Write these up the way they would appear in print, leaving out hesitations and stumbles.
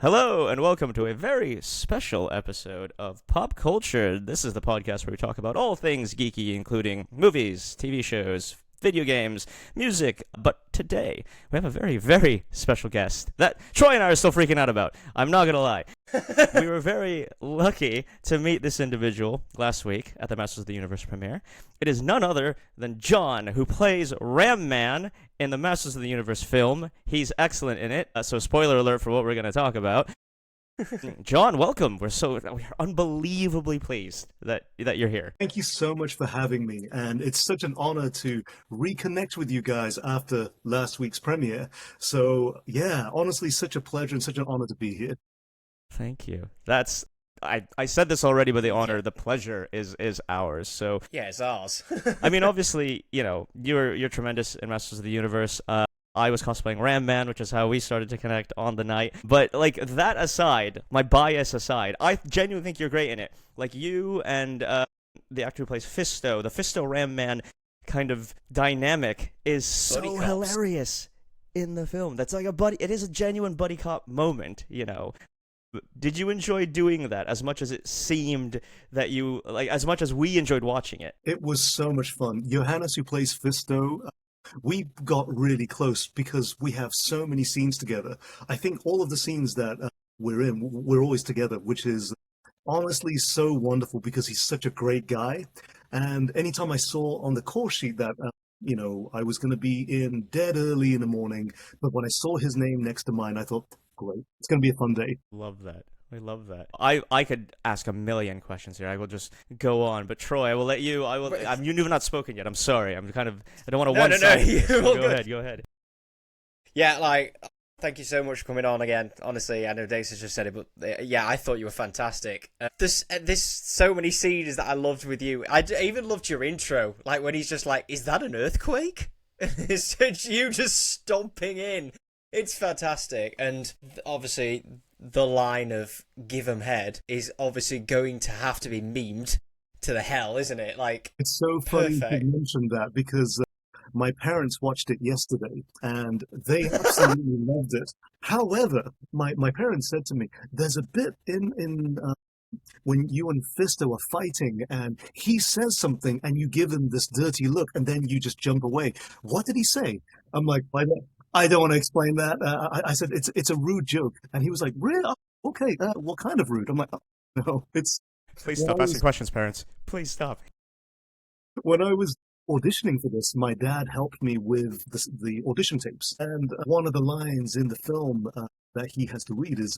Hello, and welcome to a very special episode of Pop Culture. This is the podcast where we talk about all things geeky, including movies, TV shows, video games, music. But today, we have a very, very special guest that Troy and I are still freaking out about. I'm not going to lie. We were very lucky to meet this individual last week at the Masters of the Universe premiere. It is none other than Jon, who plays Ram Man in the Masters of the Universe film. He's excellent in it, so spoiler alert for what we're going to talk about. Jon, welcome. We're unbelievably pleased that you're here. Thank you so much for having me, and it's such an honor to reconnect with you guys after last week's premiere. So yeah, honestly, such a pleasure and such an honor to be here. Thank you. I said this already, but the pleasure is ours. So yeah, it's ours. I mean, obviously, you're tremendous in Masters of the Universe. I was cosplaying Ram Man, which is how we started to connect on the night. But, that aside, my bias aside, I genuinely think you're great in it. Like, you and the actor who plays Fisto, the Fisto Ram Man kind of dynamic is so hilarious in the film. That's like it is a genuine buddy cop moment, Did you enjoy doing that as much as it seemed that as much as we enjoyed watching it? It was so much fun. Johannes, who plays Fisto, we got really close because we have so many scenes together. I think all of the scenes that we're in, we're always together, which is honestly so wonderful because he's such a great guy. And anytime I saw on the call sheet that, I was going to be in dead early in the morning, but when I saw his name next to mine, I thought, great, it's going to be a fun day. Love that. I love that. I could ask a million questions here. I will just go on. But Troy, I will let you. You've not spoken yet. I'm sorry. I don't want to one-side. Go ahead. Yeah, thank you so much for coming on again. Honestly, I know Dace has just said it, but yeah, I thought you were fantastic. There's so many scenes that I loved with you. I even loved your intro, like when he's just like, "Is that an earthquake?" It's you just stomping in. It's fantastic, and obviously the line of "give 'em head" is obviously going to have to be memed to the hell, isn't it? It's so funny you mentioned that because my parents watched it yesterday and they absolutely loved it. However, my parents said to me, "There's a bit in when you and Fisto are fighting and he says something and you give him this dirty look and then you just jump away. What did he say?" I'm like, I don't want to explain that. I said, it's a rude joke. And he was like, really? Oh, okay, what kind of rude? I'm like, oh, no, it's... Please stop asking questions, parents. Please stop. When I was auditioning for this, my dad helped me with the audition tapes. And one of the lines in the film that he has to read is,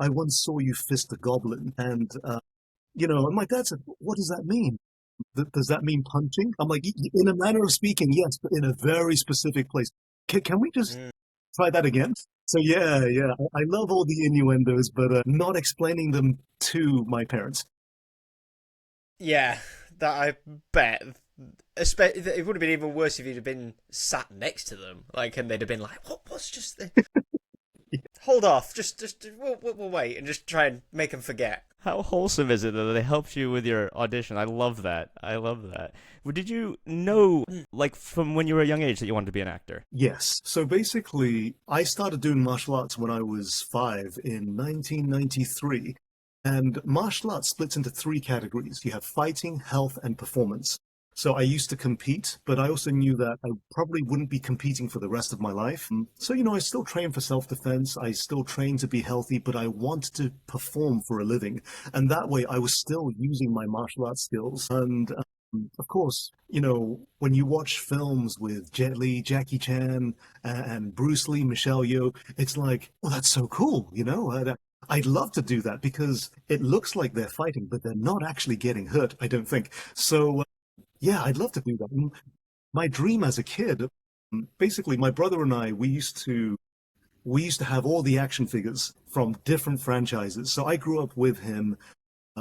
"I once saw you fist a goblin." And, and my dad said, "What does that mean? Does that mean punching?" I'm like, in a manner of speaking, yes, but in a very specific place. Can we just try that again? So yeah, I love all the innuendos, but not explaining them to my parents. Yeah, that I bet. It would have been even worse if you'd have been sat next to them, and they'd have been like, "What's just?" Hold off, we'll wait and just try and make them forget. How wholesome is it that they helped you with your audition? I love that. Did you know, from when you were a young age, that you wanted to be an actor? Yes. So basically, I started doing martial arts when I was 5 in 1993. And martial arts splits into 3 categories. You have fighting, health, and performance. So I used to compete, but I also knew that I probably wouldn't be competing for the rest of my life. So, I still train for self-defense. I still train to be healthy, but I wanted to perform for a living. And that way I was still using my martial arts skills. And of course, when you watch films with Jet Li, Jackie Chan, and Bruce Lee, Michelle Yeoh, it's like, oh, that's so cool, I'd love to do that because it looks like they're fighting, but they're not actually getting hurt, I don't think. So, yeah, I'd love to do that. My dream as a kid, basically, my brother and I, we used to have all the action figures from different franchises. So I grew up with him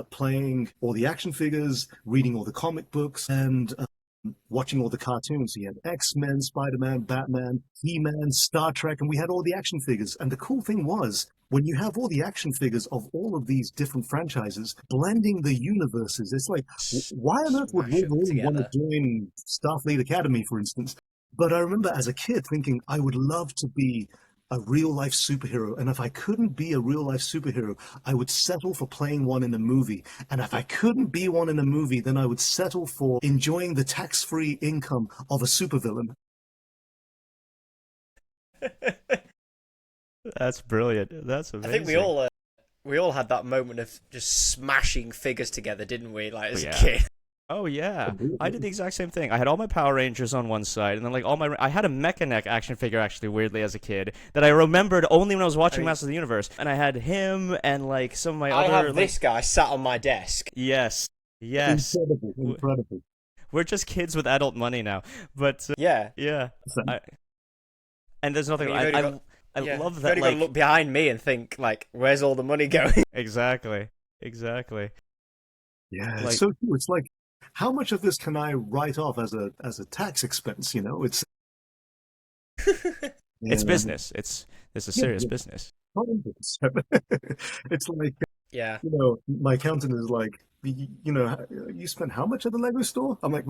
playing all the action figures, reading all the comic books, and watching all the cartoons. He had X-Men, Spider-Man, Batman, He-Man, Star Trek, and we had all the action figures. And the cool thing was, when you have all the action figures of all of these different franchises, blending the universes, it's like, why on earth would Wolverine want to join Starfleet Academy, for instance? But I remember as a kid thinking, I would love to be a real life superhero. And if I couldn't be a real life superhero, I would settle for playing one in a movie. And if I couldn't be one in a movie, then I would settle for enjoying the tax-free income of a supervillain. That's brilliant. That's I amazing. think we all had that moment of just smashing figures together, didn't we? Like as Yeah. a kid. Oh yeah, I did the exact same thing. I had all my Power Rangers on one side, and then like I had a Mechaneck action figure actually weirdly as a kid that I remembered only when I was watching Masters of the Universe, and I had him and like some of my I other. have this guy sat on my desk. Yes, yes. Incredible. We're just kids with adult money now, but Yeah. yeah. And there's nothing. I mean, I yeah, love you've that. only got Like to look behind me and think like, where's all the money going? exactly. Yeah, Like- it's so true. It's like, how much of this can I write off as a tax expense? You know, it's It's business. It's a serious yeah. business. 100%. It's like, Yeah. you know, my accountant is like, you know, you spent how much at the Lego store? I'm like,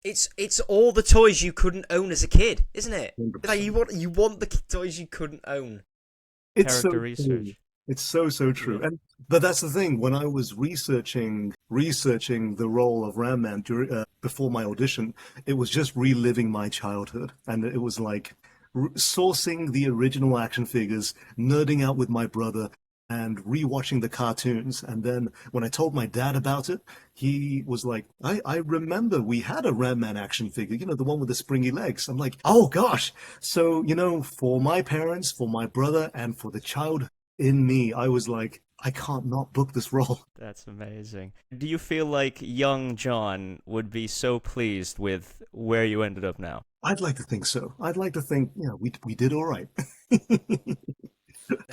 It's all the toys you couldn't own as a kid, isn't it? 100%. Like you want the toys you couldn't own. It's Character so research. true. It's so true. Yeah. But that's the thing. When I was researching the role of Ram Man before my audition, it was just reliving my childhood, and it was like sourcing the original action figures, nerding out with my brother, and rewatching the cartoons. And then when I told my dad about it, he was like, I remember we had a Ram Man action figure, you know, the one with the springy legs. I'm like, oh gosh. So, you know, for my parents, for my brother, and for the child in me, I was like, I can't not book this role. That's amazing. Do you feel like young John would be so pleased with where you ended up now? I'd like to think so. I'd like to think, yeah, we did all right.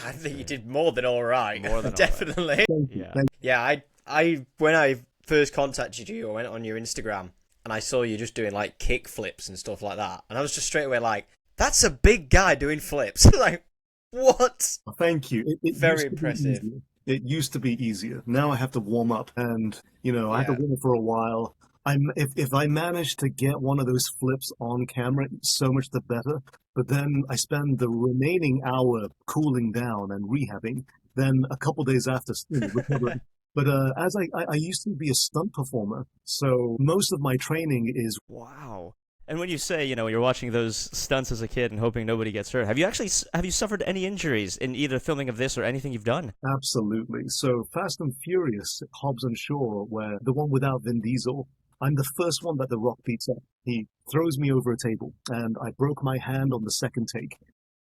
I think you did more than all right. More than all right. Definitely. Yeah. Yeah, I when I first contacted you, I went on your Instagram and I saw you just doing like kick flips and stuff like that, and I was just straight away like, that's a big guy doing flips. Like, what? Thank you. It Very used to be impressive. easier. It used to be easier. Now I have to warm up, and you know, I have to Yeah. warm up for a while. If I manage to get one of those flips on camera, so much the better. But then I spend the remaining hour cooling down and rehabbing. Then a couple days after, you know, recovering. But as I used to be a stunt performer, so most of my training is Wow. And when you say, you know, you're watching those stunts as a kid and hoping nobody gets hurt, have you suffered any injuries in either filming of this or anything you've done? absolutely. So Fast and Furious, Hobbs and Shaw, where the one without Vin Diesel, I'm the first one that The Rock beats up. He throws me over a table, and I broke my hand on the second take.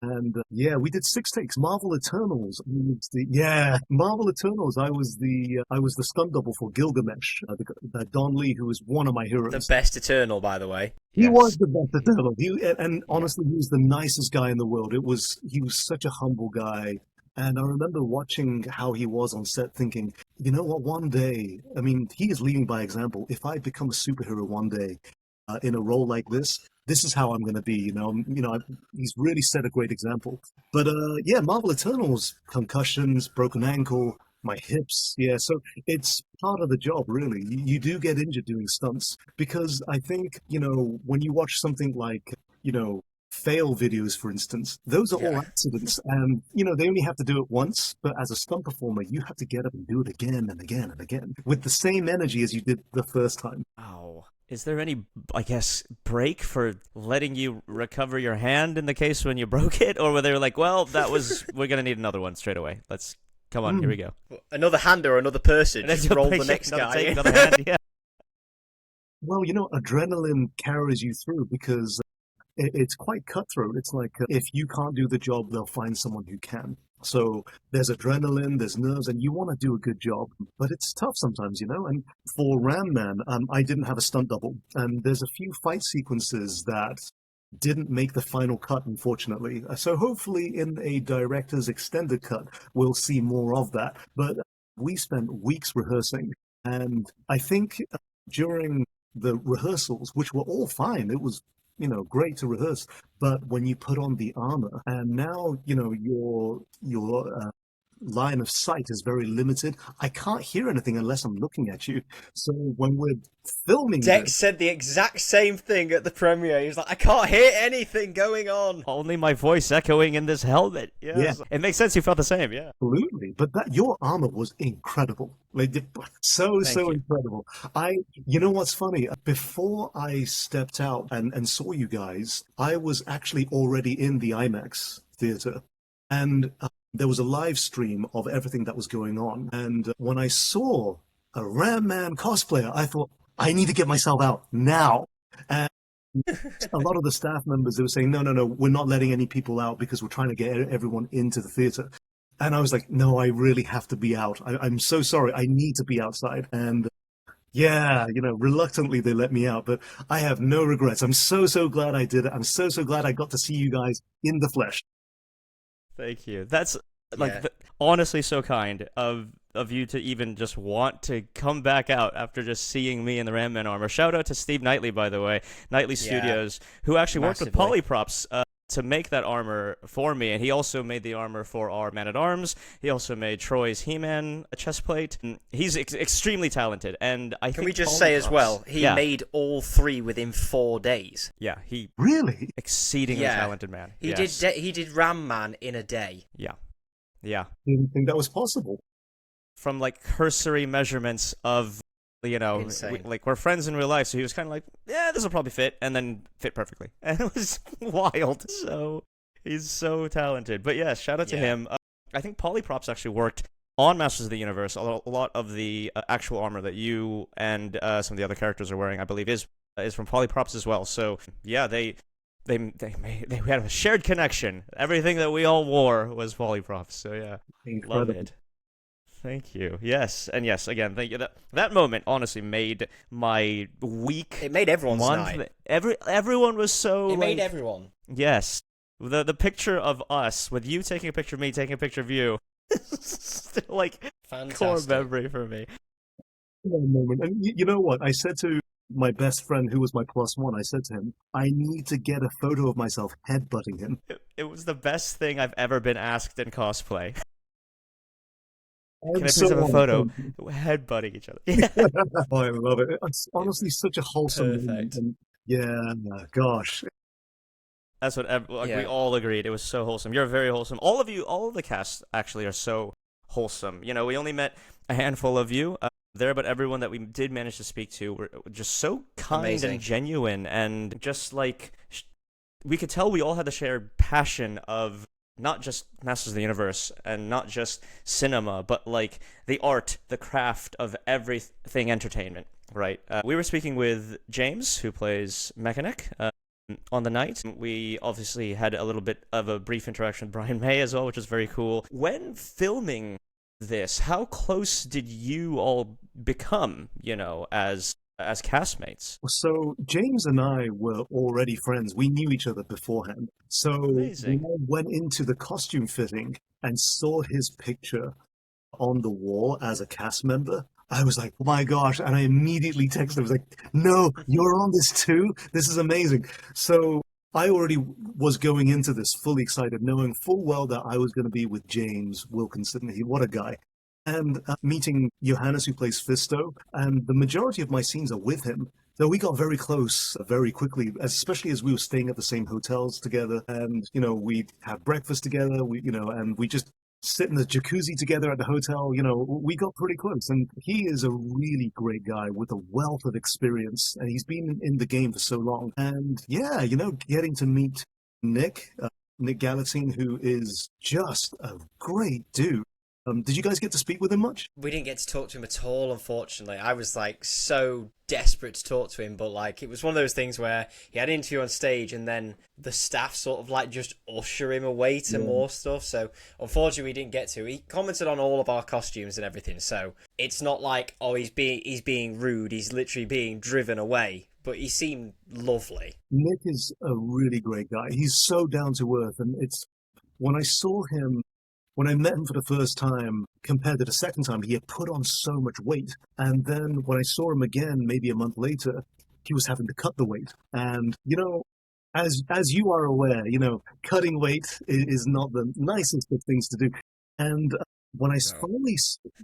And yeah, we did 6 takes. Marvel Eternals. Marvel Eternals. I was the stunt double for Gilgamesh, the Don Lee, who was one of my heroes. The best Eternal, by the way. He Yes. was the best Eternal. And honestly, he was the nicest guy in the world. He was such a humble guy. And I remember watching how he was on set, thinking, you know what? One day, I mean, he is leading by example. If I become a superhero one day, in a role like this is how I'm going to be. He's really set a great example. But yeah, Marvel Eternals, concussions, broken ankle, my hips. Yeah, so it's part of the job, really. You do get injured doing stunts because I think, you know, when you watch something like, you know, fail videos, for instance, those are all Yeah. accidents, and you know they only have to do it once. But as a stunt performer, you have to get up and do it again and again and again with the same energy as you did the first time. Wow. Is there any, I guess, break for letting you recover your hand in the case when you broke it? Or were they like, well, we're going to need another one straight away. Come on, here we go. Another hand or another person. And then Just you'll roll pick the next another guy. take, in. another hand, yeah. Well, you know, adrenaline carries you through because it's quite cutthroat. It's like if you can't do the job, they'll find someone who can. So there's adrenaline, there's nerves, and you want to do a good job, but it's tough sometimes, you know. And for Ram Man, I didn't have a stunt double, and there's a few fight sequences that didn't make the final cut, unfortunately. So hopefully, in a director's extended cut, we'll see more of that. But we spent weeks rehearsing, and I think during the rehearsals, which were all fine, it was, you know, great to rehearse. But when you put on the armor, and now, you know, line of sight is very limited. I can't hear anything unless I'm looking at you. So when we're filming Dex this, said the exact same thing at the premiere. He was like, I can't hear anything going on. Only my voice echoing in this helmet. Yes. Yeah. It makes sense you felt the same, yeah. absolutely, but that your armor was incredible, like so Thank you. incredible. You know what's funny? Before I stepped out and saw you guys, I was actually already in the IMAX theater, and there was a live stream of everything that was going on. And when I saw a Ram Man cosplayer, I thought I need to get myself out now. And a lot of the staff members, they were saying, no, no, no, we're not letting any people out because we're trying to get everyone into the theater. And I was like, no, I really have to be out. I'm so sorry. I need to be outside. And yeah, reluctantly they let me out, but I have no regrets. I'm so glad I did it. I'm so glad I got to see you guys in the flesh. Thank you. That's like Yeah. honestly so kind of you to even just want to come back out after just seeing me in the Ram Man armor. Shout out to Steve Knightley, by the way, Knightley Yeah. Studios, who actually worked with Massively. Polyprops to make that armor for me, and he also made the armor for our Man-at-Arms. He also made Troy's He-Man chestplate. He's extremely talented, and I Can think we just say as Polyprops- well, he yeah, made all three within 4 days. yeah, he Really? exceedingly Yeah. talented man. He Yes. he did Ram Man in a day. Yeah, yeah. Didn't think that was possible. From like cursory measurements of Insane. like we're friends in real life, so he was kind of like, yeah, this will probably fit, and then fit perfectly, and it was wild. So he's so talented. But yeah, shout out to Yeah. him. I think Polyprops actually worked on Masters of the Universe. A lot of the actual armor that you and some of the other characters are wearing, I believe, is from Polyprops as well. So yeah, they had a shared connection. Everything that we all wore was Polyprops. So yeah, love Incredible. it. Thank you. Yes, and yes, again, thank you. That moment honestly made my week. It made everyone's month. night. Everyone was so It made like, everyone. yes. The picture of us with you taking a picture of me taking a picture of you, still like core Fantastic. memory for me. One moment. And you know what? I said to my best friend, who was my +1, I said to him, I need to get a photo of myself headbutting him. It was the best thing I've ever been asked in cosplay. I'm Can I please so have a photo? honored. Headbutting each other. Yeah. Oh, I love it. It's honestly such a wholesome moment. Perfect. And yeah, gosh. That's what we Yeah. all agreed. It was so wholesome. You're very wholesome. All of you, all of the cast actually are so wholesome. We only met a handful of you there, but everyone that we did manage to speak to were just so kind Amazing. and genuine, and just like we could tell we all had the shared passion of not just Masters of the Universe and not just cinema, but like the art, the craft of everything entertainment. Right. We were speaking with James, who plays Mechanic. On the night, we obviously had a little bit of a brief interaction with Brian May as well, which was very cool. When filming this, how close did you all become, as castmates? So James and I were already friends. We knew each other beforehand. So Amazing. when I went into the costume fitting and saw his picture on the wall as a cast member, I was like, oh my gosh. And I immediately texted him. I was like, no, you're on this too? This is amazing. So I already was going into this fully excited, knowing full well that I was going to be with James Wilkinson. What a guy. And meeting Johannes, who plays Fisto. And the majority of my scenes are with him. So we got very close very quickly, especially as we were staying at the same hotels together. And, we'd have breakfast together, and we just sit in the jacuzzi together at the hotel. We got pretty close. And he is a really great guy with a wealth of experience. And he's been in the game for so long. And yeah, getting to meet Nick Galatine, who is just a great dude. Did you guys get to speak with him much? We didn't get to talk to him at all, unfortunately. I was like so desperate to talk to him, but like it was one of those things where he had an interview on stage and then the staff sort of like just usher him away to more stuff. So unfortunately we didn't get to. He commented on all of our costumes and everything, so it's not like, oh, he's being rude, he's literally being driven away. But he seemed lovely. Nick is a really great guy. He's so down to earth, and when I met him for the first time, compared to the second time, he had put on so much weight. And then when I saw him again, maybe a month later, he was having to cut the weight. And, as you are aware, cutting weight is not the nicest of things to do. And when Oh.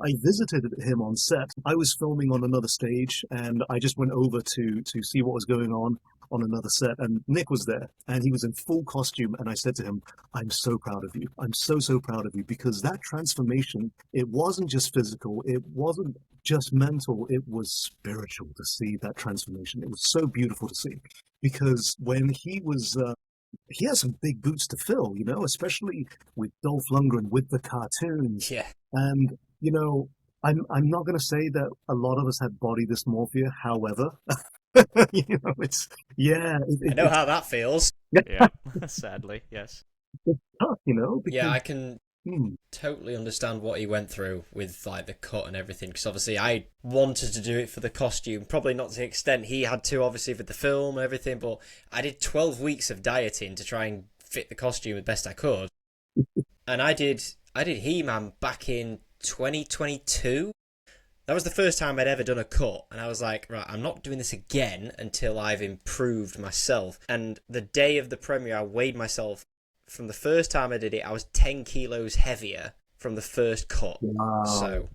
I visited him on set, I was filming on another stage, and I just went over to see what was going on another set, and Nick was there, and he was in full costume, and I said to him, "I'm so proud of you. I'm so so proud of you because that transformation, it wasn't just physical, it wasn't just mental, it was spiritual to see that transformation. It was so beautiful to see because when he has some big boots to fill, especially with Dolph Lundgren with the cartoons. Yeah. And, I'm not going to say that a lot of us have body dysmorphia. However, it's, yeah, I know how that feels. Yeah, sadly, yes. it's tough, Yeah, because, I can hmm, totally understand what he went through with like the cut and everything, because obviously I wanted to do it for the costume, probably not to the extent he had to, obviously, with the film and everything, but I did 12 weeks of dieting to try and fit the costume as best I could. And I did He-Man back in 2022. That was the first time I'd ever done a cut, and I was like, right, I'm not doing this again until I've improved myself. And the day of the premiere, I weighed myself. From the first time I did it, I was 10 kilos heavier from the first cut. wow. So,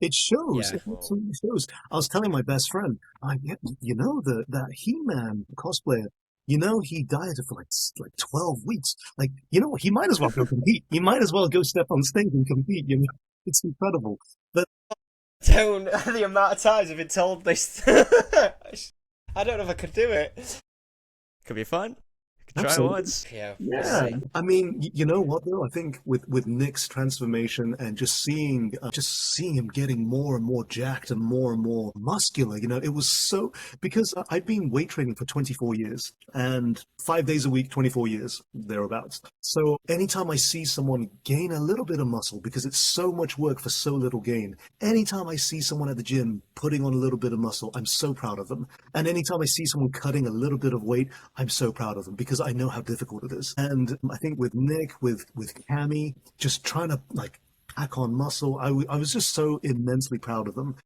It shows. yeah. It absolutely shows. I was telling my best friend, that He-Man cosplayer, he dieted for like 12 weeks. Like, he might as well go compete. He might as well go step on stage and compete. It's incredible. But Don't, the amount of times I've been told this. I don't know if I could do it. Could be fun. Could try absolutely. once. Yeah, we'll Yeah, see. I mean, you know what though? I think with Nick's transformation and just seeing him getting more and more jacked and more muscular, it was so because I'd been weight training for 24 years and 5 days a week, 24 years thereabouts. So anytime I see someone gain a little bit of muscle because it's so much work for so little gain, anytime I see someone at the gym putting on a little bit of muscle, I'm so proud of them. And anytime I see someone cutting a little bit of weight, I'm so proud of them because I know how difficult it is. And I think with Nick, with Cammy, just trying to like pack on muscle, I was just so immensely proud of them.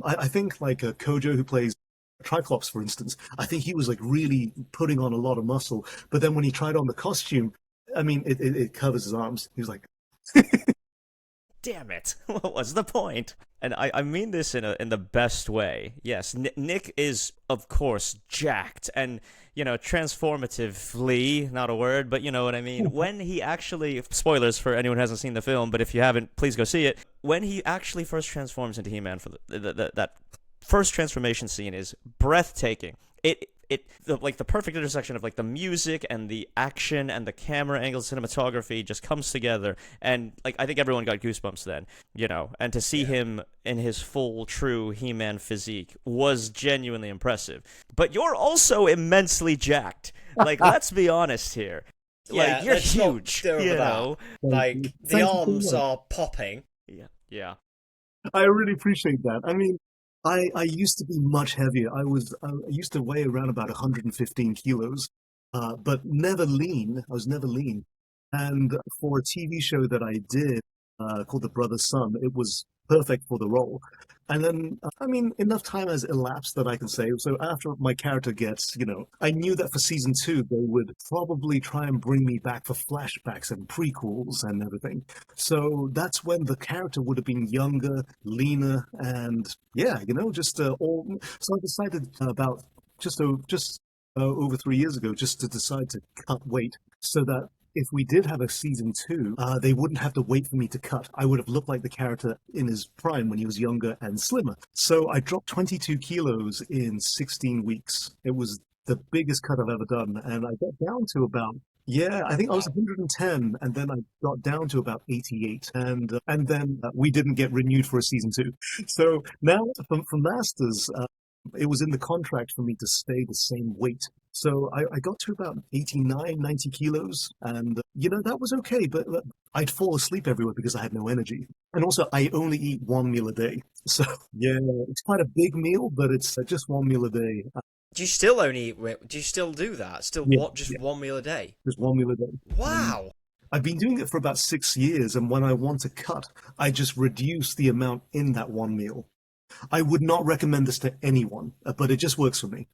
I think like Kojo, who plays Triclops, for instance, I think he was like really putting on a lot of muscle. But then when he tried on the costume, I mean, it covers his arms. He was like, Damn it! What was the point? And I mean this in the best way. Yes, Nick is of course jacked and transformatively, not a word, but you know what I mean. When he actually, spoilers for anyone who hasn't seen the film, but if you haven't, please go see it. When he actually first transforms into He-Man for that first transformation scene is breathtaking. Like the perfect intersection of like the music and the action and the camera angle cinematography just comes together, and like I think everyone got goosebumps then, and to see him in his full true He-Man physique was genuinely impressive. But you're also immensely jacked. Like let's be honest here. Yeah, Like you're let's not huge, go over that. Like, the Thank you so arms much. are popping. Yeah. I really appreciate that. I mean, I used to be much heavier. I used to weigh around about 115 kilos, but never lean. I was never lean. And for a TV show that I did called The Brother's Son, it was perfect for the role. And then, I mean, enough time has elapsed that I can say. So after my character gets, I knew that for season 2, they would probably try and bring me back for flashbacks and prequels and everything. So that's when the character would have been younger, leaner, and yeah, just all. So I decided about over 3 years ago, just to decide to cut weight so that if we did have a season 2, they wouldn't have to wait for me to cut. I would have looked like the character in his prime when he was younger and slimmer. So I dropped 22 kilos in 16 weeks. It was the biggest cut I've ever done, and I got down to about. Yeah, I think I was Wow. 110, and then I got down to about 88, and then we didn't get renewed for a season 2. So now from Masters, it was in the contract for me to stay the same weight. So I got to about 89, 90 kilos, and that was okay, but I'd fall asleep everywhere because I had no energy. And also, I only eat one meal a day. So, yeah, it's quite a big meal, but it's just one meal a day. Do you still only do you still do that? Still Yeah, what? Just yeah, one meal a day? just one meal a day. Um, Wow. I've been doing it for about 6 years, and when I want to cut, I just reduce the amount in that one meal. I would not recommend this to anyone, but it just works for me.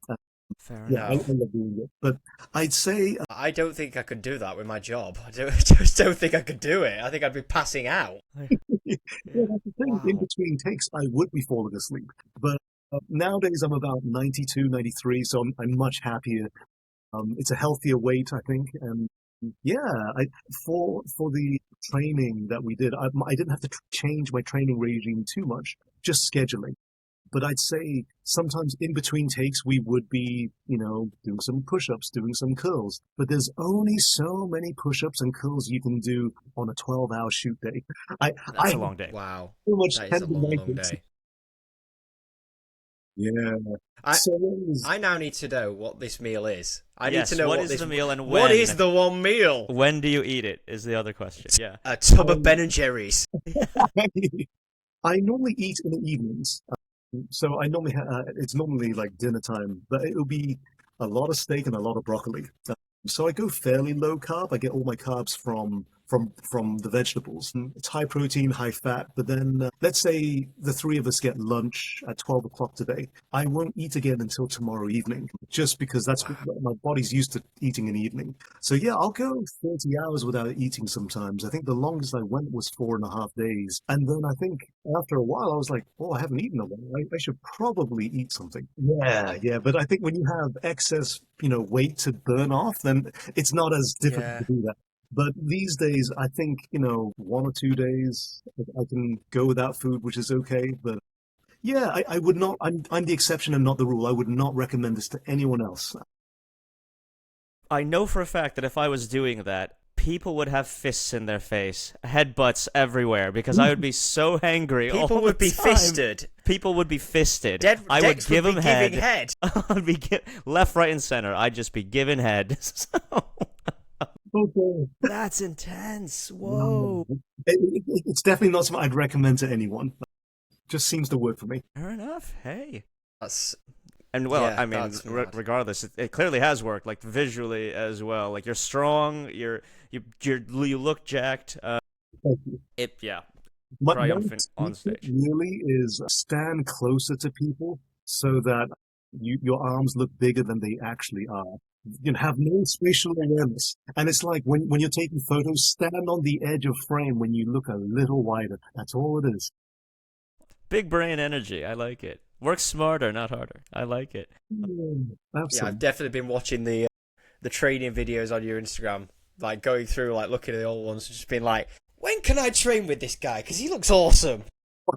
Fair Yeah, I enough. love doing it. But I'd say, I don't think I could do that with my job. Just don't think I could do it. I think I'd be passing out. yeah, Yeah. that's the thing. In Wow. between takes, I would be falling asleep. But nowadays, I'm about 92, 93, so I'm much happier. It's a healthier weight, I think. And yeah, for the training that we did, I didn't have to change my training regime too much, just scheduling. But I'd say sometimes in between takes, we would be, doing some push-ups, doing some curls. But there's only so many push-ups and curls you can do on a 12-hour shoot day. I That's a have long day. Wow, so much that is a long, long tendonitis. day. Yeah. I So it was, I now need to know what this meal is. I need to Yes, know what what is this. the meal and What when? is the one meal? When do you eat it is the other question. Yeah. A tub of um, Ben and Jerry's. I normally eat in the evenings. So I normally it's normally like dinner time, but it'll be a lot of steak and a lot of broccoli. So I go fairly low carb. I get all my carbs from the vegetables. It's high protein, high fat. But then let's say the three of us get lunch at 12 o'clock today. I won't eat again until tomorrow evening, just because that's Wow. what my body's used to eating in the evening. So yeah, I'll go 30 hours without eating sometimes. I think the longest I went was 4.5 days. And then I think after a while, I was like, oh, I haven't eaten a while. I should probably eat something. Yeah, yeah. But I think when you have excess, weight to burn off, then it's not as difficult to Yeah. do that. But these days, I think, 1 or 2 days, I can go without food, which is okay. But yeah, I would not, I'm the exception and not the rule. I would not recommend this to anyone else. I know for a fact that if I was doing that, people would have fists in their face, headbutts everywhere, because I would be so hangry all People would the be time. fisted. People would be fisted. Dex I would give be them giving head. head. I'd be left, right, and center. I'd just be giving head. So, Okay. that's intense. No. Whoa. It's definitely not something I'd recommend to anyone. Just seems to work for me. Fair enough. Hey. That's And well, yeah. I mean, That's mad. regardless, it clearly has worked, like visually as well. Like you're strong, you look jacked. Thank you. Yeah, My triumphant on secret stage. really is stand closer to people so that your arms look bigger than they actually are. Have no spatial awareness. And it's like when you're taking photos, stand on the edge of frame when you look a little wider. That's all it is. Big brain energy. I like it. Work smarter, not harder. I like it. Yeah, Absolutely. I've definitely been watching the training videos on your Instagram, like going through, like looking at the old ones, and just being like, when can I train with this guy? Because he looks awesome.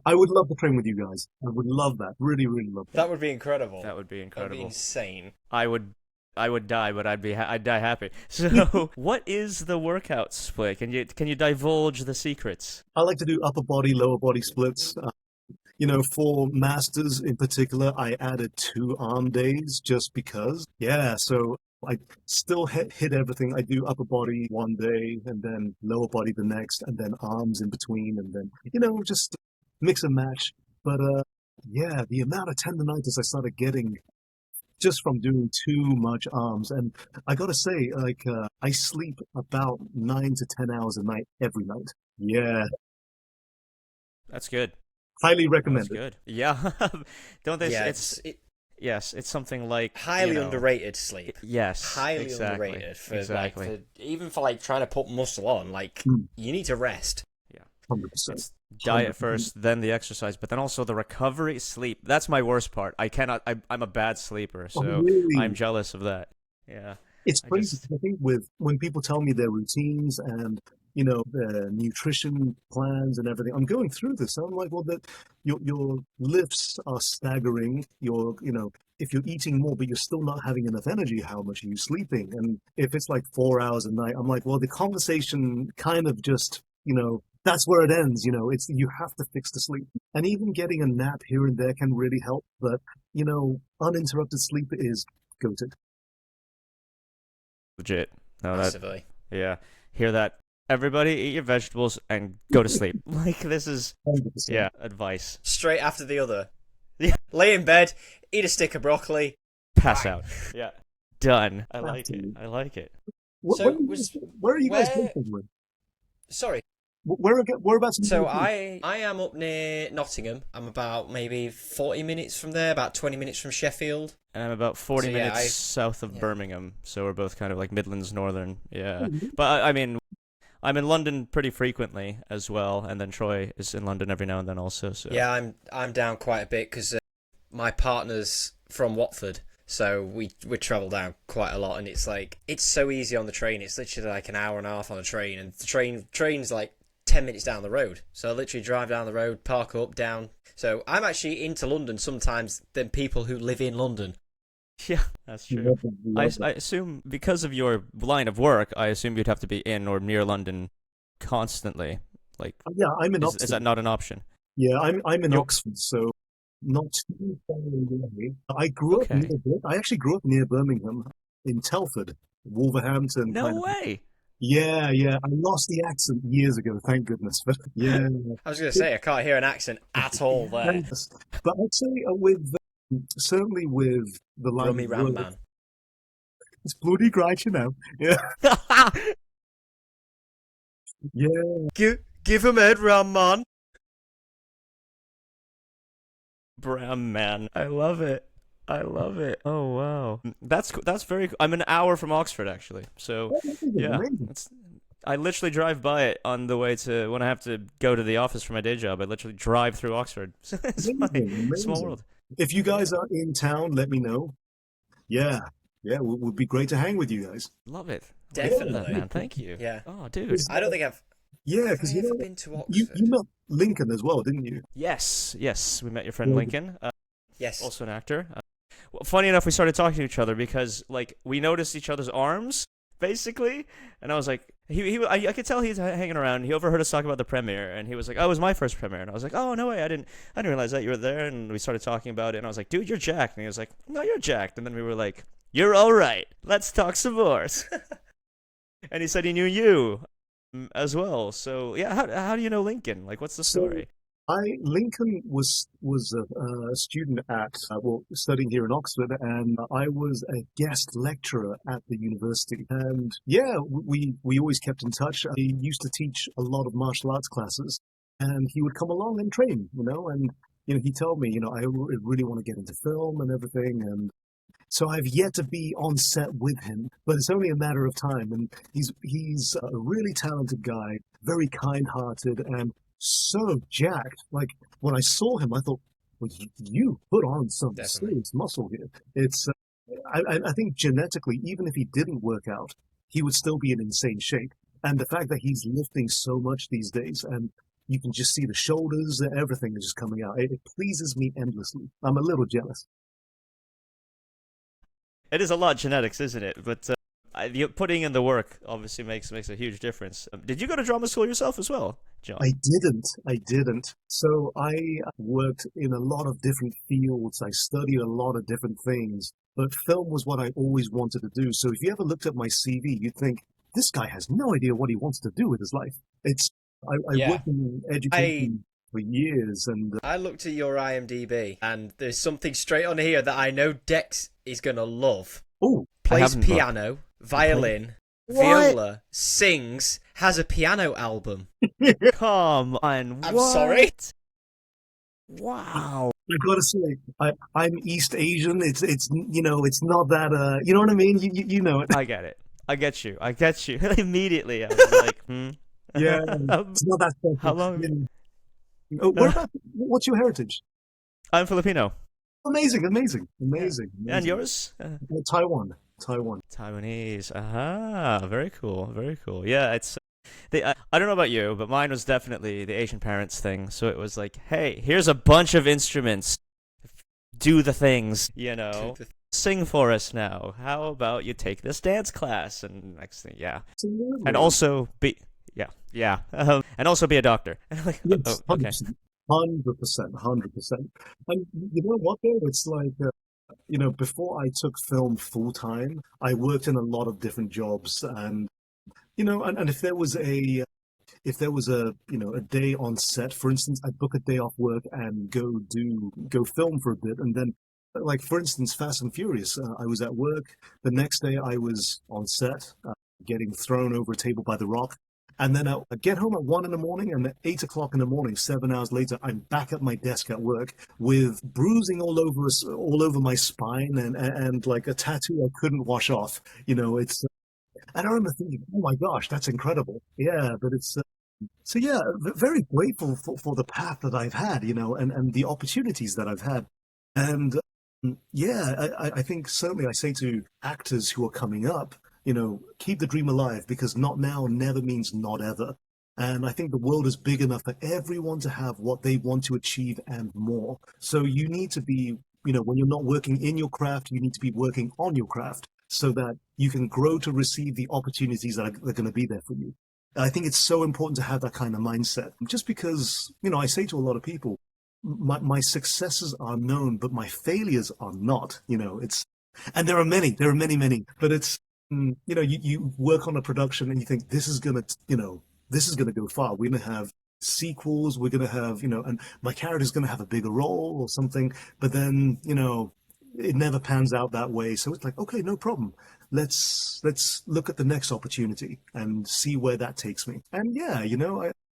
I would love to train with you guys. I would love that. Really, really love that. That would be incredible. That would be That would be incredible. insane. I would die, but I'd die happy. So, what is the workout split? Can you divulge the secrets? I like to do upper body, lower body splits. For masters in particular, I added 2 arm days just because. Yeah, so I still hit everything. I do upper body one day and then lower body the next and then arms in between and then, just mix and match. But yeah, the amount of tendonitis I started getting just from doing too much arms. And I gotta say, I sleep about 9 to 10 hours a night every night. Yeah, That's good. highly That's recommend it. good. Yeah. Don't they? Yeah, It's yes. It's something like highly you know, underrated sleep. Yes. Highly exactly, underrated for exactly. like even for like trying to put muscle on. Like Mm. you need to rest. 100%. It's diet 100%. first, then the exercise, but then also the recovery, sleep. That's my worst part. I cannot. I'm a bad sleeper, Oh, so really? I'm jealous of that. Yeah. It's I crazy. just I think when people tell me their routines and their nutrition plans and everything, I'm going through this. I'm like, well, that your lifts are staggering. If you're eating more, but you're still not having enough energy, how much are you sleeping? And if it's like 4 hours a night, I'm like, well, the conversation kind of just that's where it ends. It's you have to fix the sleep, and even getting a nap here and there can really help. But uninterrupted sleep is goated. legit. No, that Massively. yeah. Hear that? Everybody, eat your vegetables and go to sleep. Like this is 100%. yeah advice. Straight after the other. Yeah. Lay in bed, eat a stick of broccoli. Pass Bang. out. Yeah. Done. I like it. Absolutely. I like it. So Where are you guys where- based from? Sorry. Whereabouts? So I am up near Nottingham. I'm about maybe 40 minutes from there, about 20 minutes from Sheffield. And I'm about 40 So, yeah, minutes south of yeah. Birmingham, so we're both kind of like Midlands Northern. Yeah. Mhm. But I mean, I'm in London pretty frequently as well, and then Troy is in London every now and then also. So Yeah, I'm down quite a bit because my partner's from Watford, so we travel down quite a lot, and it's so easy on the train. It's literally like an hour and a half on the train, and the train's like 10 minutes down the road. So I literally drive down the road, park up, down. So I'm actually into London sometimes than people who live in London. yeah, that's true. I assume because of your line of work, I assume you'd have to be in or near London constantly. Like, Yeah, I'm in is Oxford. that not an option? Yeah, I'm in You're- Oxford, so not too far away. Okay. I actually grew up near Birmingham, in Telford, Wolverhampton, kind No of. way. Yeah, yeah. I lost the accent years ago, thank goodness. But yeah, I was going to say, I can't hear an accent at all there. yes. But I'd say certainly with the line Rummy of Ram work, Man. it's bloody great, you know. Yeah, yeah. Give him head, Ram Man. Bram man, I love it. I love it. Oh wow, that's very. I'm an hour from Oxford actually, so Amazing, yeah, amazing. it's. I literally drive by it on the way to when I have to go to the office for my day job. I literally drive through Oxford. It's my Amazing, small amazing. world. If you guys are in town, let me know. Yeah, yeah, it would be great to hang with you guys. Love it. I love Definitely. that, man. Thank you. Yeah. Oh, dude. I don't think I've Yeah, have because I you ever know been to you Oxford. met Lincoln as well, didn't you? Yes, yes. We met your friend Yeah. Lincoln, Yes. also an actor. Well, funny enough, we started talking to each other because like we noticed each other's arms basically, and I was like, I could tell he's hanging around. He overheard us talk about the premiere, and he was like, "Oh, it was my first premiere," and I was like, "Oh, no way, I didn't realize that you were there." And we started talking about it, and I was like, "Dude, you're jacked," and he was like, "No, you're jacked," and then we were like, "You're all right. Let's talk some more." And he said he knew you as well. So yeah, how do you know Lincoln? Like, what's the So story? Lincoln was a student at studying here in Oxford, and I was a guest lecturer at the university. And yeah, we always kept in touch. I used to teach a lot of martial arts classes, and he would come along and train, and he told me, I really want to get into film and everything, and so I've yet to be on set with him, but it's only a matter of time. And he's a really talented guy, very kind-hearted, and so jacked. Like when I saw him, I thought, well, you put on some Definitely. serious muscle here. It's I think genetically, even if he didn't work out, he would still be in insane shape. And the fact that he's lifting so much these days, and you can just see the shoulders, everything is just coming out. It pleases me endlessly. I'm a little jealous. It is a lot of genetics, isn't it? But putting in the work obviously makes a huge difference. Did you go to drama school yourself as well, John? I didn't. I didn't. So I worked in a lot of different fields. I studied a lot of different things, but film was what I always wanted to do. So if you ever looked at my CV, you'd think, this guy has no idea what he wants to do with his life. I Yeah. worked in education for years, and I looked at your IMDb, and there's something straight on here that I know Dex is gonna love. oh, Plays haven't looked. piano, violin, What? viola, sings, has a piano album. Come on, I'm what? sorry. Wow. I gotta say, I'm East Asian. It's not that you know what I mean. You know it. I get it. I get you. I get you. Immediately, I was like, Yeah, it's not that special. How long? Oh, what's your heritage? I'm Filipino. Amazing, amazing, amazing. And yours? Taiwan. Taiwan. Taiwanese. Aha, very cool. Very cool. Yeah, it's. I don't know about you, but mine was definitely the Asian parents thing. So it was like, hey, here's a bunch of instruments. Do the things, Sing for us now. How about you take this dance class? And next thing, yeah. Absolutely. And also yeah. And also be a doctor. Like, Yes, oh, okay. 100%, 100%. And you know what though? It's like, before I took film full time, I worked in a lot of different jobs, and and if there was a a day on set, for instance, I'd book a day off work and go film for a bit, and then like for instance, Fast and Furious, I was at work. The next day I was on set, getting thrown over a table by The Rock. And then I get home at 1 in the morning, and at 8 o'clock in the morning, 7 hours later, I'm back at my desk at work with bruising all over my spine, and like a tattoo I couldn't wash off. It's and I remember thinking, oh my gosh, that's incredible. Yeah, but it's so yeah, very grateful for the path that I've had, and the opportunities that I've had. And yeah, I think certainly I say to actors who are coming up, keep the dream alive, because not now never means not ever. And I think the world is big enough for everyone to have what they want to achieve and more. So you need to be, when you're not working in your craft, you need to be working on your craft so that you can grow to receive the opportunities that are going to be there for you. I think it's so important to have that kind of mindset. Just because, I say to a lot of people, my successes are known, but my failures are not. And there are many, but it's, you work on a production and you think this is gonna go far. We're gonna have sequels. We're gonna have, and my character's gonna have a bigger role or something. But then, it never pans out that way. So it's like, okay, no problem. Let's look at the next opportunity and see where that takes me. And yeah,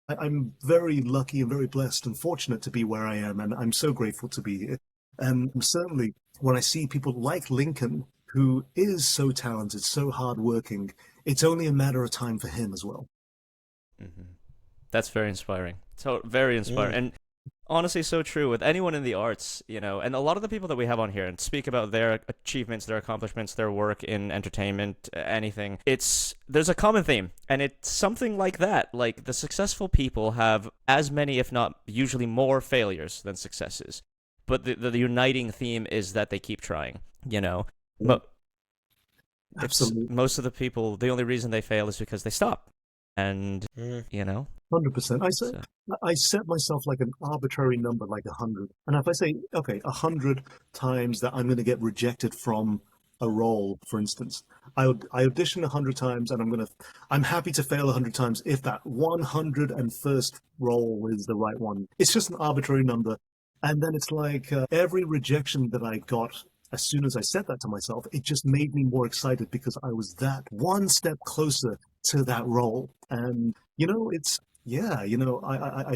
I'm very lucky and very blessed and fortunate to be where I am, and I'm so grateful to be here. And certainly, when I see people like Lincoln, who is so talented, so hardworking, it's only a matter of time for him as well. Mm-hmm. That's very inspiring. So very inspiring, and honestly, so true with anyone in the arts, and a lot of the people that we have on here and speak about their achievements, their accomplishments, their work in entertainment, anything. There's a common theme, and it's something like that. Like, the successful people have as many, if not usually more, failures than successes. But the uniting theme is that they keep trying, But most of the people, the only reason they fail is because they stop. And, 100%. I set myself like an arbitrary number, like 100. And if I say, okay, 100 times that I'm going to get rejected from a role, for instance, I audition 100 times, and I'm happy to fail 100 times if that 101st role is the right one. It's just an arbitrary number. And then it's like every rejection that I got, as soon as I said that to myself, it just made me more excited because I was that one step closer to that role. And, I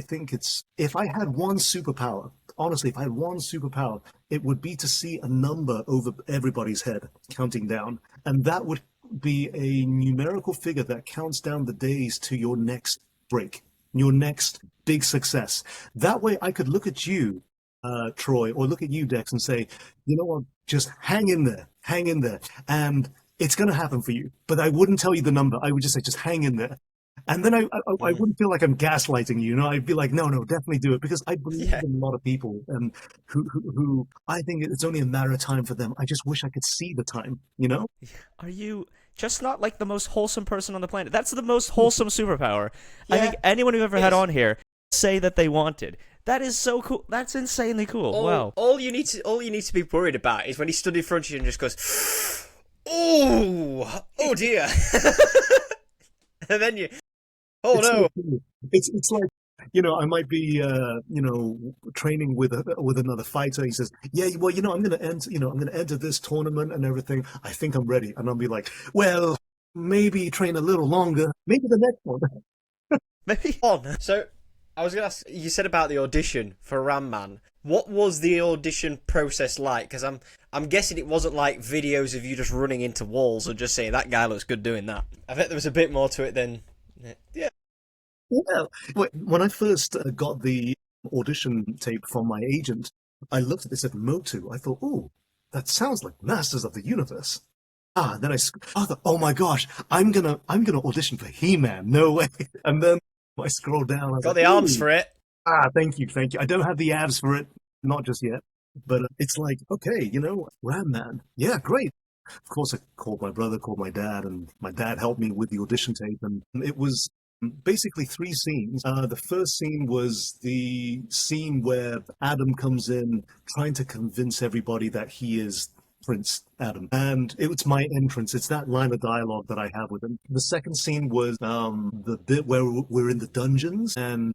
think if I had one superpower, honestly, if I had one superpower, it would be to see a number over everybody's head counting down. And that would be a numerical figure that counts down the days to your next break, your next big success. That way I could look at you, Troy, or look at you, Dex, and say, you know what, just hang in there. And it's going to happen for you. But I wouldn't tell you the number. I would just say, just hang in there. And then I wouldn't feel like I'm gaslighting you. I'd be like, no, definitely do it, because I believe in a lot of people, and who I think it's only a matter of time for them. I just wish I could see the time. Are you just not like the most wholesome person on the planet? That's the most wholesome superpower. Yeah. I think anyone we've ever had on here say that they wanted. That is so cool. That's insanely cool. Wow. All you need to be worried about is when he stood in front of you and just goes, oh dear. And then it's no. So it's like, I might be, training with another fighter. He says, yeah, well, I'm going to enter this tournament and everything. I think I'm ready. And I'll be like, well, maybe train a little longer. Maybe the next one. Maybe on. So I was going to ask, you said about the audition for Ram Man. What was the audition process like? Because I'm guessing it wasn't like videos of you just running into walls and just saying, that guy looks good doing that. I bet there was a bit more to it than... Yeah. Well, when I first got the audition tape from my agent, I looked at it, it said Motu. I thought, oh, that sounds like Masters of the Universe. Then I thought, oh my gosh, I'm gonna audition for He-Man. No way. And then I scrolled down. I was got the arms for it. Thank you. I don't have the abs for it, not just yet. But it's like, okay, Ram Man. Yeah, great. Of course, I called my brother, called my dad, and my dad helped me with the audition tape. And it was basically 3 scenes. The first scene was the scene where Adam comes in trying to convince everybody that he is Prince Adam. And it's my entrance. It's that line of dialogue that I have with him. The second scene was the bit where we're in the dungeons and,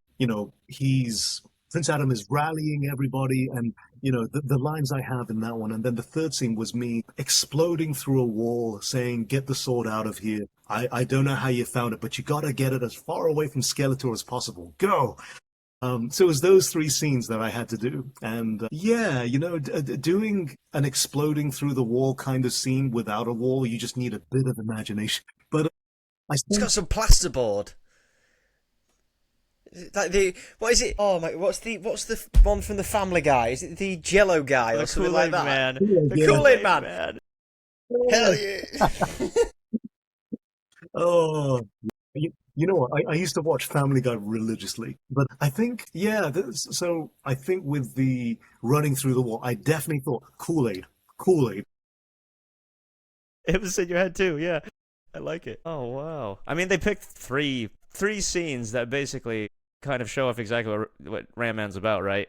Prince Adam is rallying everybody, and the lines I have in that one. And then the third scene was me exploding through a wall saying, get the sword out of here. I don't know how you found it, but you got to get it as far away from Skeletor as possible. Go! So it was those three scenes that I had to do. And yeah, doing an exploding through the wall kind of scene without a wall, you just need a bit of imagination. But it's got some plasterboard. Like what is it? Oh my! What's the one from the Family Guy? Is it the Jello guy or something like that? Man. The Kool-Aid Man. Hell yeah! Oh, you know what? I used to watch Family Guy religiously, but I think, yeah, so I think with the running through the wall, I definitely thought Kool-Aid, Kool-Aid. It was in your head too, yeah. I like it. Oh wow! I mean, they picked three scenes that basically kind of show off exactly what Ram Man's about, right?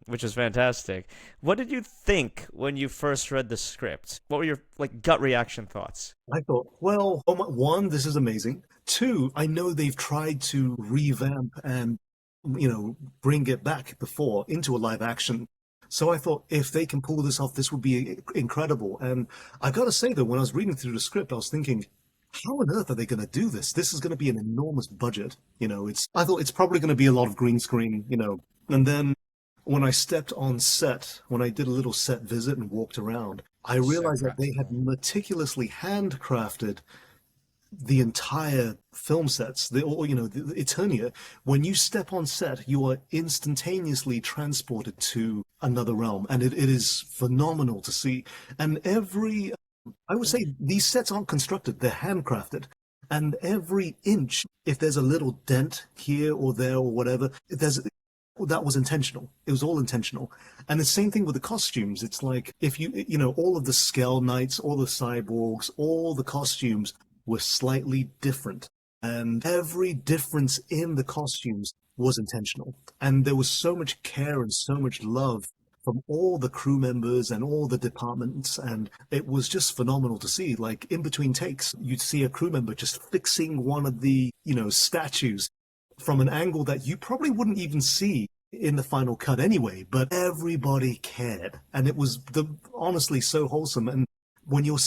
Which is fantastic. What did you think when you first read the script? What were your gut reaction thoughts? I thought, well, one, this is amazing. Two, I know they've tried to revamp and bring it back before into a live action. So I thought if they can pull this off, this would be incredible. And I got to say though, when I was reading through the script, I was thinking, how on earth are they going to do this? This is going to be an enormous budget. I thought it's probably going to be a lot of green screen, and then when I stepped on set, when I did a little set visit and walked around, I realized that they had meticulously handcrafted the entire film sets, the Eternia. When you step on set, you are instantaneously transported to another realm, and it is phenomenal to see. And I would say these sets aren't constructed, they're handcrafted. And every inch, if there's a little dent here or there or whatever, that was intentional. It was all intentional. And the same thing with the costumes. It's like if all of the Skell Knights, all the cyborgs, all the costumes were slightly different. And every difference in the costumes was intentional. And there was so much care and so much love from all the crew members and all the departments, and it was just phenomenal to see. Like in between takes, you'd see a crew member just fixing one of the, statues from an angle that you probably wouldn't even see in the final cut anyway, but everybody cared. And it was honestly so wholesome. And when you're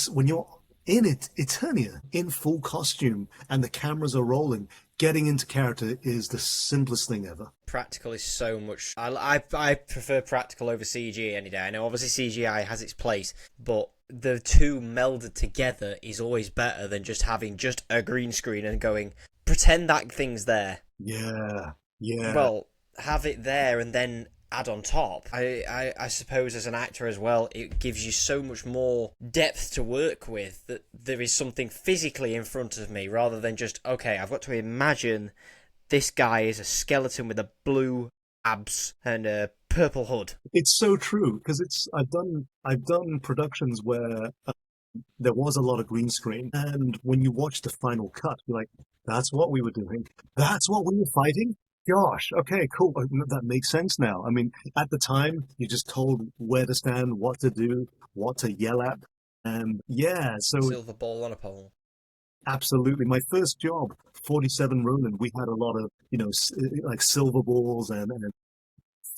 in it, Eternia, in full costume, and the cameras are rolling, getting into character is the simplest thing ever. Practical is so much. I prefer practical over CG any day. I know obviously CGI has its place, but the two melded together is always better than just having just a green screen and going, pretend that thing's there. Yeah. Well, have it there and then add on top. I suppose as an actor as well, it gives you so much more depth to work with, that there is something physically in front of me rather than just, okay, I've got to imagine this guy is a skeleton with a blue abs and a purple hood. It's so true, because I've done productions where there was a lot of green screen, and when you watch the final cut, you're like, that's what we were doing. That's what we were fighting. Gosh, okay, cool. That makes sense now. I mean, at the time, you're just told where to stand, what to do, what to yell at. And yeah, so... Silver ball on a pole. Absolutely. My first job, 47 Ronin, we had a lot of, like silver balls and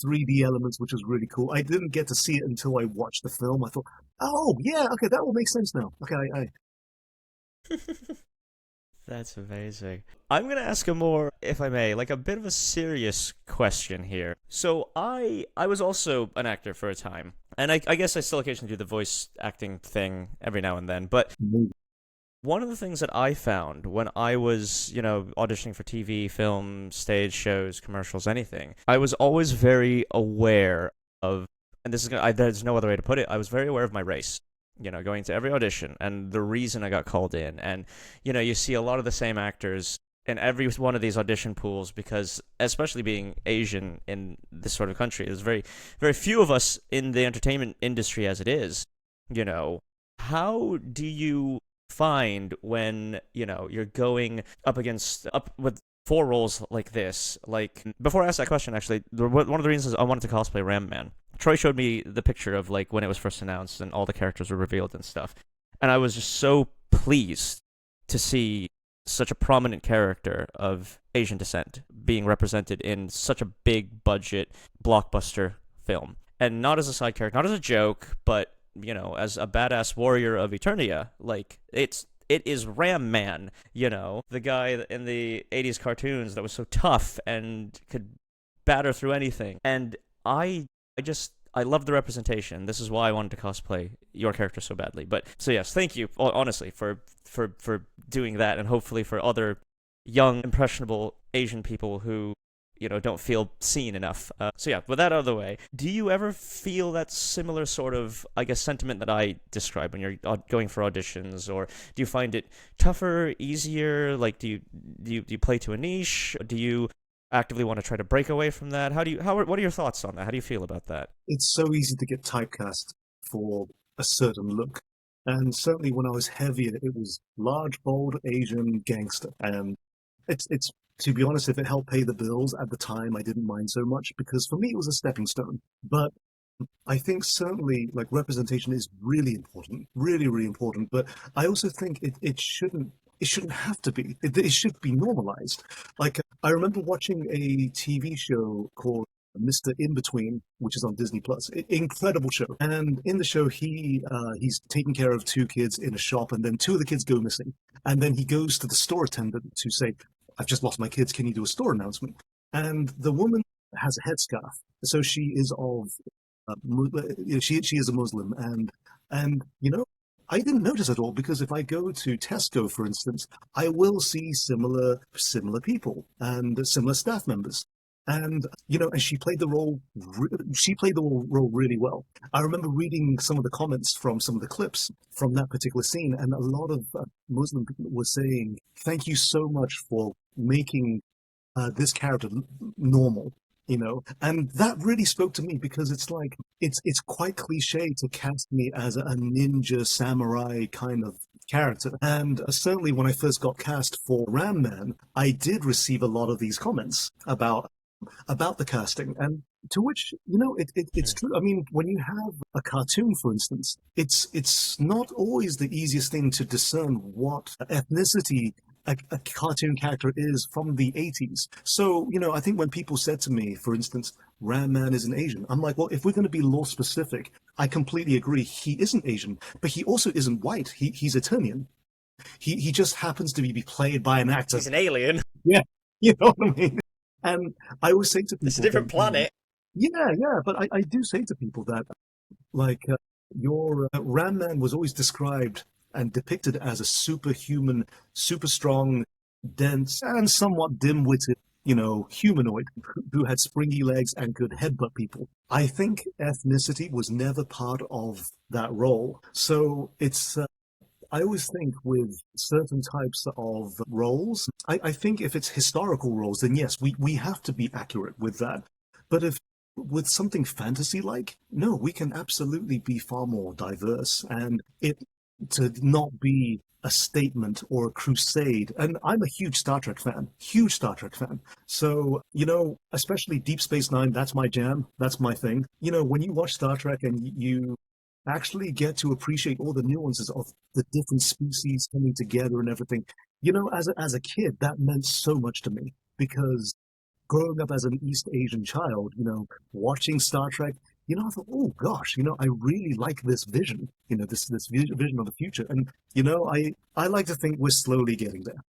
3D elements, which was really cool. I didn't get to see it until I watched the film. I thought, oh, yeah, okay, that will make sense now. Okay, That's amazing. I'm going to ask a more, if I may, like a bit of a serious question here. So I was also an actor for a time, and I guess I still occasionally do the voice acting thing every now and then, but one of the things that I found when I was, auditioning for TV, film, stage shows, commercials, anything, I was always very aware of, and there's no other way to put it, I was very aware of my race. Going to every audition and the reason I got called in. And, you see a lot of the same actors in every one of these audition pools because, especially being Asian in this sort of country, there's very, very few of us in the entertainment industry as it is. How do you find when, you're going up with 4 roles like this? Like, before I ask that question, actually, one of the reasons I wanted to cosplay Ram Man, Troy showed me the picture of like when it was first announced and all the characters were revealed and stuff. And I was just so pleased to see such a prominent character of Asian descent being represented in such a big budget blockbuster film. And not as a side character, not as a joke, but, as a badass warrior of Eternia. Like, it's it is Ram Man, the guy in the 80s cartoons that was so tough and could batter through anything. And I love the representation. This is why I wanted to cosplay your character so badly. But so yes, thank you honestly for doing that, and hopefully for other young impressionable Asian people who don't feel seen enough. So yeah, with that out of the way, do you ever feel that similar sort of, I guess, sentiment that I described when you're going for auditions, or do you find it tougher, easier? Like, do you play to a niche? Do you actively want to try to break away from that? What are your thoughts on that? How do you feel about that? It's so easy to get typecast for a certain look. And certainly when I was heavier, it was large, bold, Asian gangster. And it's to be honest, if it helped pay the bills at the time, I didn't mind so much, because for me, it was a stepping stone. But I think certainly like representation is really important, really, really important. But I also think it shouldn't have to be. It should be normalized. Like I remember watching a TV show called Mr. In Between, which is on Disney Plus. Incredible show. And in the show, he's taking care of two kids in a shop, and then two of the kids go missing. And then he goes to the store attendant to say, "I've just lost my kids. Can you do a store announcement?" And the woman has a headscarf, so she is of she is a Muslim, and I didn't notice at all, because if I go to Tesco, for instance, I will see similar people and similar staff members. And and she played the role. She played the role really well. I remember reading some of the comments from some of the clips from that particular scene, and a lot of Muslim people were saying, "Thank you so much for making this character normal." And that really spoke to me, because it's like it's quite cliche to cast me as a ninja samurai kind of character. And certainly when I first got cast for Ram Man, I did receive a lot of these comments about the casting, and to which it's true. I mean, when you have a cartoon, for instance, it's not always the easiest thing to discern what ethnicity a cartoon character is from the 80s. So I think when people said to me, for instance, Ram Man is an Asian, I'm like, well, if we're going to be law specific, I completely agree. He isn't Asian, but he also isn't white. He's Eternian. He just happens to be played by an actor. He's an alien. Yeah, you know what I mean. And I always say to people, It's a different planet. Yeah, but I do say to people that, like, your Ram Man was always described and depicted as a superhuman, super strong, dense, and somewhat dim-witted, humanoid who had springy legs and could headbutt people. I think ethnicity was never part of that role. So it's I always think with certain types of roles, I think if it's historical roles, then yes, we have to be accurate with that. But if with something fantasy-like, no, we can absolutely be far more diverse, and it to not be a statement or a crusade. And I'm a huge Star Trek fan, huge Star Trek fan. So, especially Deep Space Nine, that's my jam, that's my thing. When you watch Star Trek and you actually get to appreciate all the nuances of the different species coming together and everything. As a kid, that meant so much to me, because growing up as an East Asian child, watching Star Trek, I thought, oh gosh, I really like this vision, this vision of the future. And, I like to think we're slowly getting there.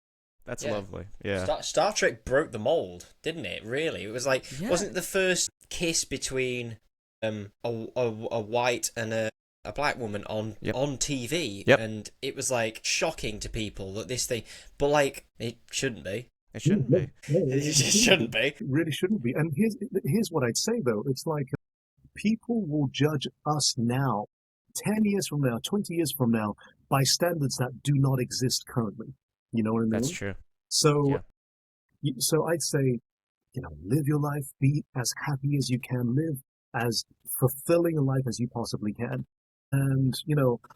That's lovely. Yeah. Star Trek broke the mold, didn't it? Really, it was like, wasn't it the first kiss between a white and a black woman on TV, and it was like shocking to people that this thing, but like it shouldn't be. It shouldn't be. It shouldn't be. It really shouldn't be. And here's what I'd say though. It's like people will judge us now, 10 years from now, 20 years from now, by standards that do not exist currently. You know what I mean? That's true. So, so I'd say, live your life, be as happy as you can, live as fulfilling a life as you possibly can. And,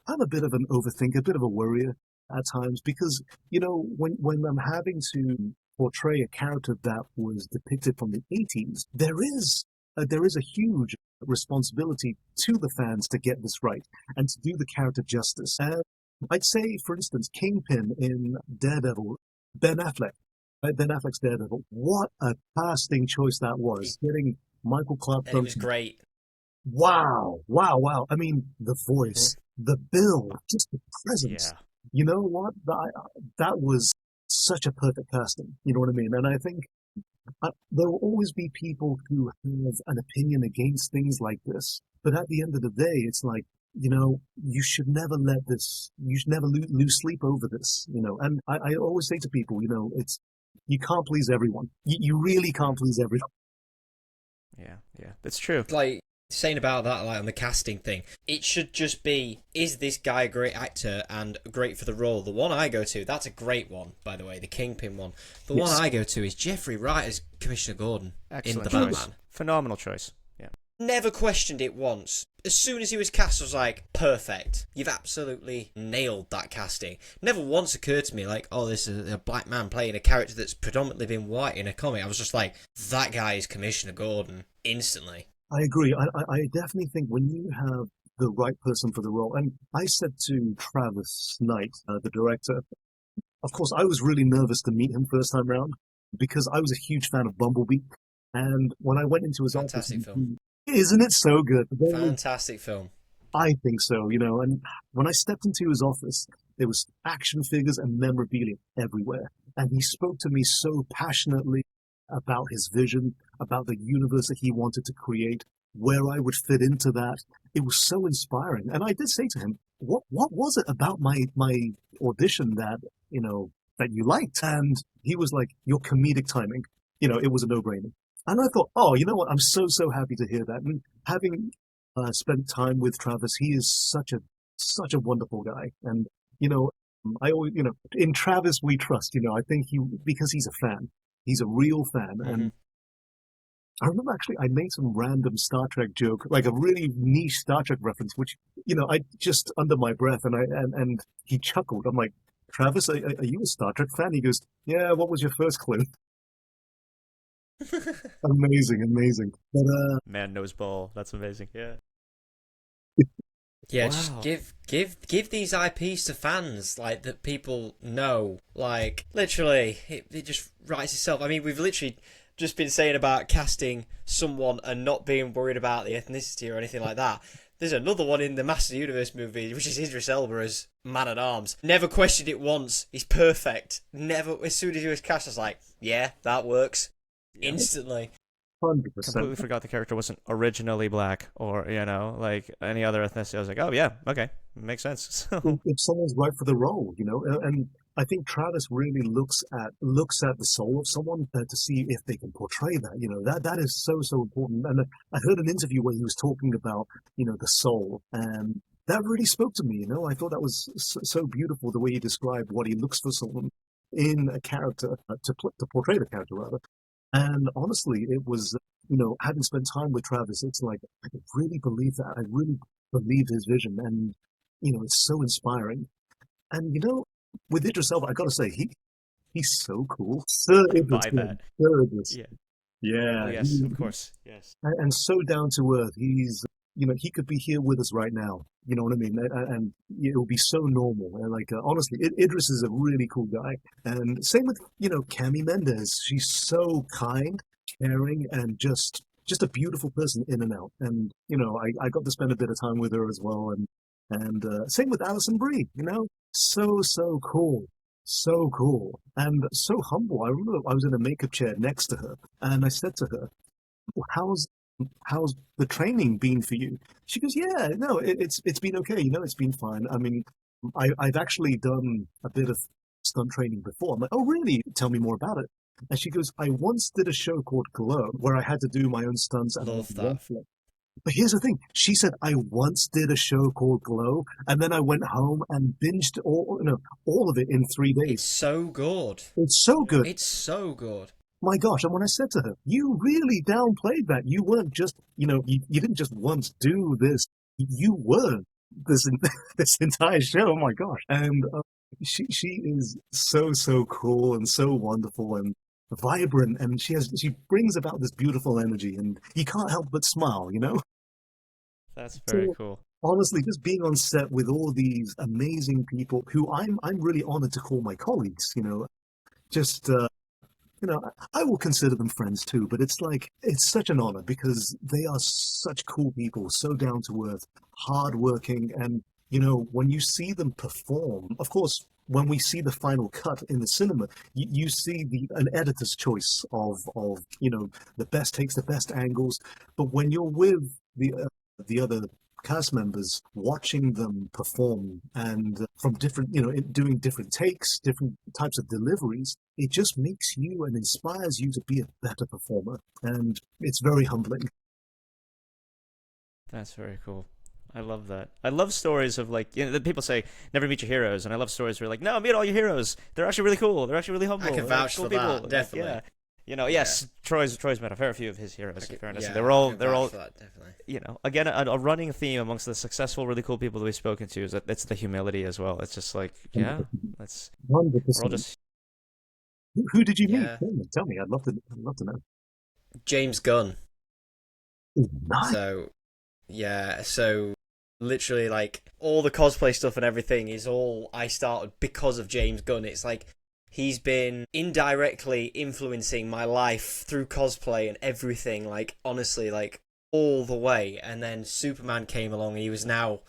I'm a bit of an overthinker, a bit of a worrier at times, because, when I'm having to portray a character that was depicted from the 80s, there is a huge responsibility to the fans to get this right and to do the character justice. And I'd say, for instance, Kingpin in Daredevil, Ben Affleck, right? Ben Affleck's Daredevil. What a casting choice that was. Getting Michael Clark. It was great. Wow. I mean, the voice, the build, just the presence. You know what? That was such a perfect casting. You know what I mean? And I think there will always be people who have an opinion against things like this. But at the end of the day, it's like, you should never you should never lose sleep over this, And I always say to people, you can't please everyone. You really can't please everyone. Yeah, that's true. Like, saying about that, like on the casting thing, it should just be, is this guy a great actor and great for the role? The one I go to, that's a great one, by the way, the Kingpin one. The one I go to is Jeffrey Wright as Commissioner Gordon. Excellent in The choice. Batman. Phenomenal choice. Yeah. Never questioned it once. As soon as he was cast, I was like, perfect. You've absolutely nailed that casting. Never once occurred to me like, oh, this is a black man playing a character that's predominantly been white in a comic. I was just like, that guy is Commissioner Gordon instantly. I agree. I definitely think when you have the right person for the role, and I said to Travis Knight, the director, of course, I was really nervous to meet him first time round because I was a huge fan of Bumblebee. And when I went into his Fantastic office, film. Isn't it so good? Fantastic film. I think so, and when I stepped into his office, there was action figures and memorabilia everywhere. And he spoke to me so passionately about his vision, about the universe that he wanted to create, where I would fit into that. It was so inspiring. And I did say to him, what was it about my audition that, that you liked? And he was like, your comedic timing. It was a no-brainer. And I thought, oh, you know what? I'm so happy to hear that. And having spent time with Travis, he is such a wonderful guy. And, I always, in Travis we trust, I think because he's a fan. He's a real fan. Mm-hmm. And I remember actually I made some random Star Trek joke, like a really niche Star Trek reference, which, I just under my breath and he chuckled. I'm like, Travis, are you a Star Trek fan? He goes, yeah, what was your first clue? Amazing. But, Man knows ball. That's amazing. Yeah. Yeah, Wow. just give these IPs to fans, like, that people know. Like, literally, it just writes itself. I mean, we've literally just been saying about casting someone and not being worried about the ethnicity or anything like that. There's another one in the Master Universe movie, which is Idris Elba as Man-at-Arms. Never questioned it once. He's perfect. Never, as soon as he was cast, I was like, yeah, that works. Instantly. 100%. Completely forgot the character wasn't originally black or, like any other ethnicity. I was like, oh, yeah, okay. Makes sense. So, If someone's right for the role, and I think Travis really looks at the soul of someone to see if they can portray that. That is so important. And I heard an interview where he was talking about, the soul, and that really spoke to me. I thought that was so beautiful the way he described what he looks for someone in a character to portray the character rather. And honestly, it was, having spent time with Travis, it's like, I really believe that. I really believe his vision. And, it's so inspiring. And, with Idris Elba, I got to say, he's so cool. Sir Idris. buy that. Sir Idris. Yeah. Yeah. Oh, yes, of course. Yes. And so down to earth. He's, he could be here with us right now. You know what I mean? And it'll be so normal. And like, honestly, Idris is a really cool guy. And same with, Cami Mendes. She's so kind, caring, and just a beautiful person in and out. And, I got to spend a bit of time with her as well. And same with Alison Brie, so cool. So cool. And so humble. I remember I was in a makeup chair next to her. And I said to her, how's the training been for you? She goes, yeah, no, it's been okay. It's been fine. I mean, I've actually done a bit of stunt training before. I'm like, oh, really? Tell me more about it. And she goes, I once did a show called Glow where I had to do my own stunts. Love that. But here's the thing. She said, I once did a show called Glow, and then I went home and binged all of it in 3 days. It's so good. It's so good. It's so good. My gosh, and when I said to her, you really downplayed that. You weren't just, you didn't just once do this. You were this entire show. Oh my gosh. And she is so cool and so wonderful and vibrant, and she brings about this beautiful energy, and you can't help but smile, That's very cool. Honestly, just being on set with all these amazing people who I'm really honored to call my colleagues, just I will consider them friends too, but it's such an honor because they are such cool people, so down to earth, hardworking, and when you see them perform, of course, when we see the final cut in the cinema, you see an editor's choice of the best takes, the best angles. But when you're with the other cast members watching them perform and from different doing different takes, different types of deliveries, it just makes you and inspires you to be a better performer, and it's very humbling. That's very cool. I love that. I love stories of people say never meet your heroes, and I love stories where no, meet all your heroes. They're actually really cool. They're actually really humble. I can vouch cool for people. that, definitely. Yes, Troy's met a fair few of his heroes. In fairness, Yeah, they're all that, definitely. Again, a running theme amongst the successful, really cool people that we've spoken to is that it's the humility as well. It's just that's we're all 100%. just. Who did you meet? Yeah. Tell me. I'd love to know. James Gunn. Nice. So literally all the cosplay stuff and everything is all I started because of James Gunn. It's he's been indirectly influencing my life through cosplay and everything, honestly, all the way. And then Superman came along and he was now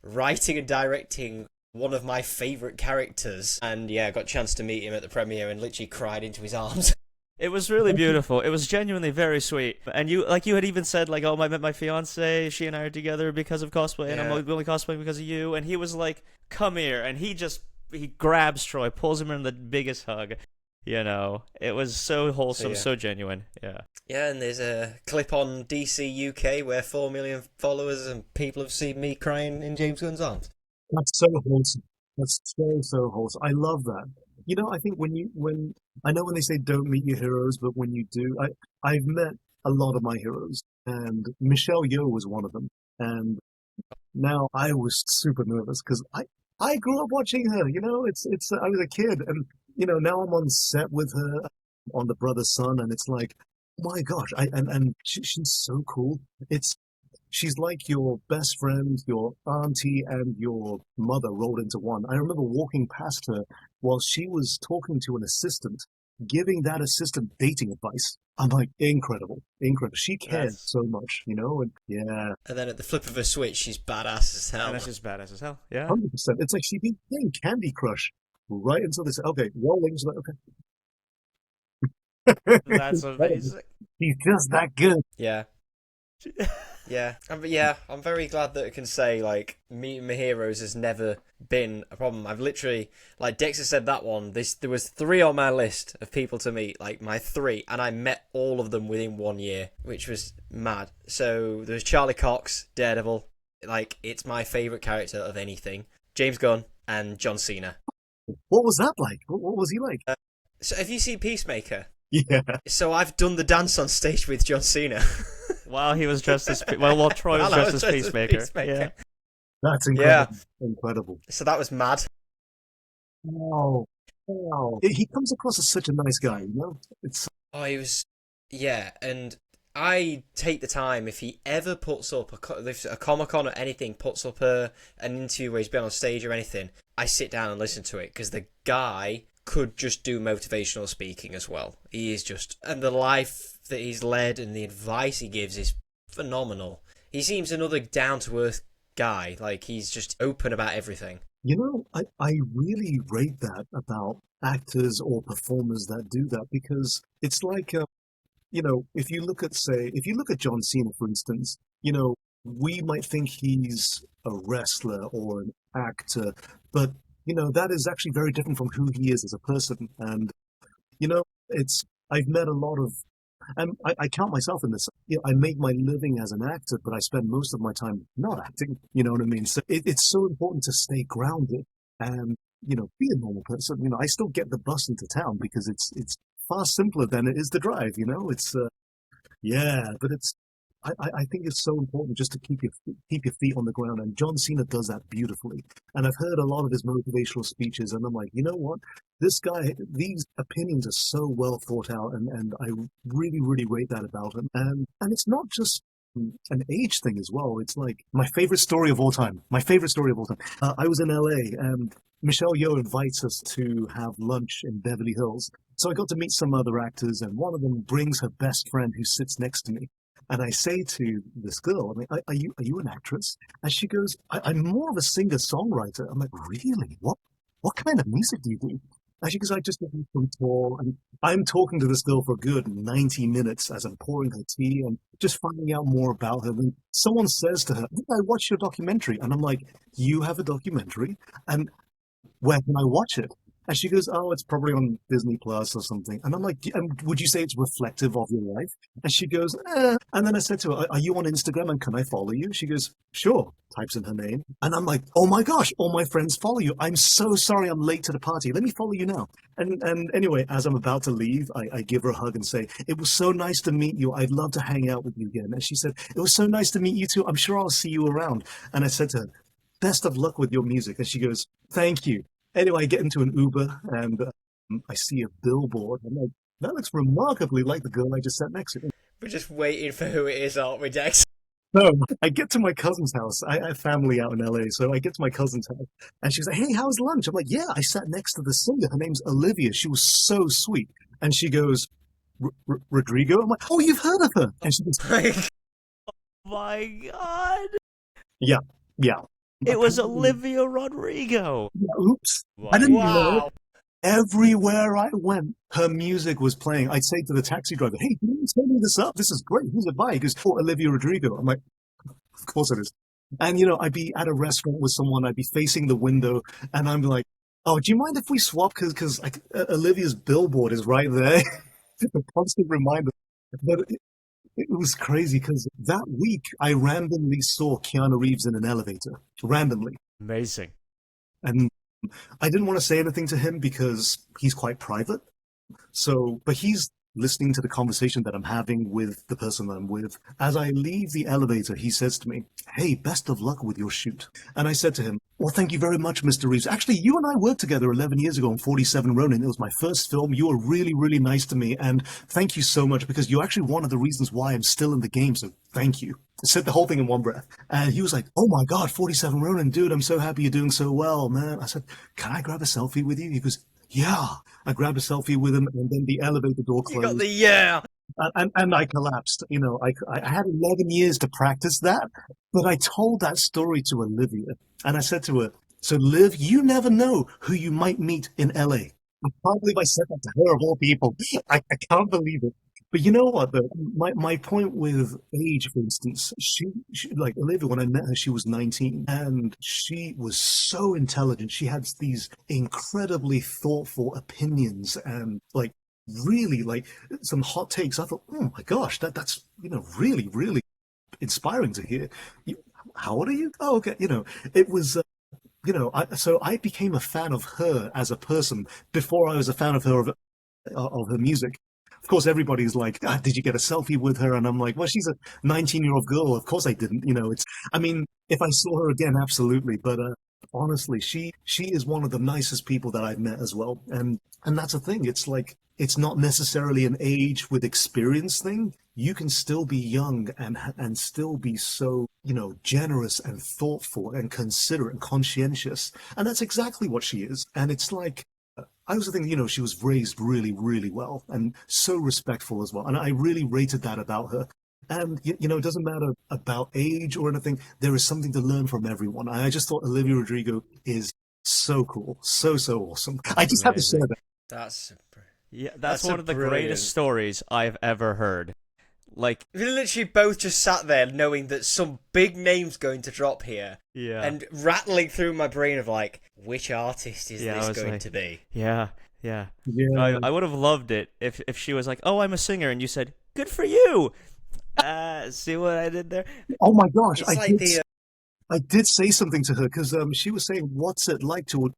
writing and directing one of my favourite characters. And yeah, I got a chance to meet him at the premiere and literally cried into his arms. It was really beautiful. It was genuinely very sweet. And you had even said oh, I met my fiance. She and I are together because of cosplay, and I'm only cosplaying because of you. And he was like, "Come here!" And he grabs Troy, pulls him in the biggest hug. It was so wholesome, so genuine. Yeah. Yeah, and there's a clip on DC UK where 4 million followers and people have seen me crying in James Gunn's arms. That's so wholesome. That's so wholesome. I love that. I think when I know when they say don't meet your heroes, but when you do, I've met a lot of my heroes, and Michelle Yeoh was one of them. And now I was super nervous because I grew up watching her. I was a kid, and now I'm on set with her on The Brother Sun, and it's like, oh my gosh, she's so cool. She's like your best friend, your auntie, and your mother rolled into one. I remember walking past her while she was talking to an assistant, giving that assistant dating advice. I'm like, incredible. She cared so much, and yeah. And then at the flip of a switch, she's badass as hell. And that's just badass as hell. Yeah. 100%. It's like she'd been playing Candy Crush right until this. Okay, rolling. Okay. That's amazing. She's just that good. Yeah. Yeah, I'm very glad that I can say meeting my heroes has never been a problem. I've literally, like Dexter said that one. There was 3 on my list of people to meet, my 3, and I met all of them within 1 year, which was mad. So there was Charlie Cox, Daredevil, it's my favourite character of anything. James Gunn and John Cena. What was that like? What was he like? So have you seen Peacemaker? Yeah. So I've done the dance on stage with John Cena. While he was dressed as while Troy was dressed as Peacemaker. Yeah. That's incredible. Yeah. Incredible. So that was mad. Wow. He comes across as such a nice guy, he was, and I take the time, if he ever puts up if a Comic-Con or anything puts up an interview where he's been on stage or anything, I sit down and listen to it, because the guy could just do motivational speaking as well. He is just, and the life that he's led and the advice he gives is phenomenal. He seems another down-to-earth guy, he's just open about everything. I really rate that about actors or performers that do that, because it's like, if you look at John Cena, for instance, we might think he's a wrestler or an actor, but that is actually very different from who he is as a person. And, I've met a lot of, and I count myself in this, I make my living as an actor, but I spend most of my time not acting, you know what I mean? So it's so important to stay grounded and, be a normal person. I still get the bus into town because it's far simpler than it is to drive, but I think it's so important just to keep your feet on the ground, and John Cena does that beautifully. And I've heard a lot of his motivational speeches, and I'm like, you know what? This guy, these opinions are so well thought out, and I really, really rate that about him. And it's not just an age thing as well. It's like my favorite story of all time. I was in LA, and Michelle Yeoh invites us to have lunch in Beverly Hills. So I got to meet some other actors, and one of them brings her best friend who sits next to me. And I say to this girl, I mean, are you an actress? And she goes, I'm more of a singer-songwriter. I'm like, really? What kind of music do you do? And she goes, I just listen from tour. And I'm talking to this girl for a good 90 minutes as I'm pouring her tea and just finding out more about her. And someone says to her, I watched your documentary. And I'm like, you have a documentary? And where can I watch it? And she goes, oh, it's probably on Disney Plus or something. And I'm like, would you say it's reflective of your life? And she goes, eh. And then I said to her, are you on Instagram and can I follow you? She goes, sure, types in her name. And I'm like, oh my gosh, all my friends follow you. I'm so sorry I'm late to the party. Let me follow you now. And anyway, as I'm about to leave, I give her a hug and say, it was so nice to meet you. I'd love to hang out with you again. And she said, it was so nice to meet you too. I'm sure I'll see you around. And I said to her, best of luck with your music. And she goes, thank you. Anyway, I get into an Uber and I see a billboard. I'm like, that looks remarkably like the girl I just sat next to. We're just waiting for who it is, aren't we, Dex? So I get to my cousin's house. I have family out in LA, so I get to my cousin's house. And she's like, hey, how's lunch? I'm like, yeah, I sat next to the singer. Her name's Olivia. She was so sweet. And she goes, Rodrigo? I'm like, oh, you've heard of her. And she goes, My God. yeah, yeah. It was Olivia Rodrigo. Oops. I didn't know. Wow. Everywhere I went, her music was playing. I'd say to the taxi driver, hey, can you turn me this up? This is great. Who's it by? He goes, oh, Olivia Rodrigo. I'm like, of course it is. And, I'd be at a restaurant with someone. I'd be facing the window. And I'm like, oh, do you mind if we swap? Because Olivia's billboard is right there. A constant reminder. But it was crazy because that week I randomly saw Keanu Reeves in an elevator. Randomly. Amazing. And I didn't want to say anything to him because he's quite private. But he's listening to the conversation that I'm having with the person that I'm with. As I leave the elevator, he says to me, hey, best of luck with your shoot. And I said to him, well, thank you very much, Mr. Reeves. Actually, you and I worked together 11 years ago on 47 Ronin. It was my first film. You were really, really nice to me. And thank you so much because you're actually one of the reasons why I'm still in the game. So thank you. I said the whole thing in one breath. And he was like, oh my God, 47 Ronin, dude, I'm so happy you're doing so well, man. I said, can I grab a selfie with you? He goes, yeah. I grabbed a selfie with him and then the elevator door closed. You got the yeah. And I collapsed. I had 11 years to practice that, but I told that story to Olivia. And I said to her, so Liv, you never know who you might meet in LA. I can't believe I said that to her of all people. I can't believe it. But you know what, though? My point with age, for instance, she like Olivia, when I met her, she was 19 and she was so intelligent. She had these incredibly thoughtful opinions and really some hot takes. I thought, oh my gosh, that's really, really inspiring to hear. How old are you? Oh, okay. It was, so I became a fan of her as a person before I was a fan of her music. Of course, everybody's like, did you get a selfie with her? And I'm like, well, she's a 19-year-old girl. Of course I didn't. If I saw her again, absolutely. But honestly, she is one of the nicest people that I've met as well. And that's the thing. It's like, it's not necessarily an age with experience thing. You can still be young and still be so, generous and thoughtful and considerate and conscientious. And that's exactly what she is. And it's like, I also think, she was raised really, really well and so respectful as well. And I really rated that about her. And, it doesn't matter about age or anything. There is something to learn from everyone. I just thought Olivia Rodrigo is so cool. So, so awesome. I just have to say that. That's one of the greatest stories I've ever heard. Like, we literally both just sat there knowing that some big name's going to drop here. Yeah. And rattling through my brain of which artist is this going to be? Yeah. I would have loved it if she was like, oh, I'm a singer, and you said, good for you. See what I did there? Oh my gosh. I did say something to her because she was saying, what's it like to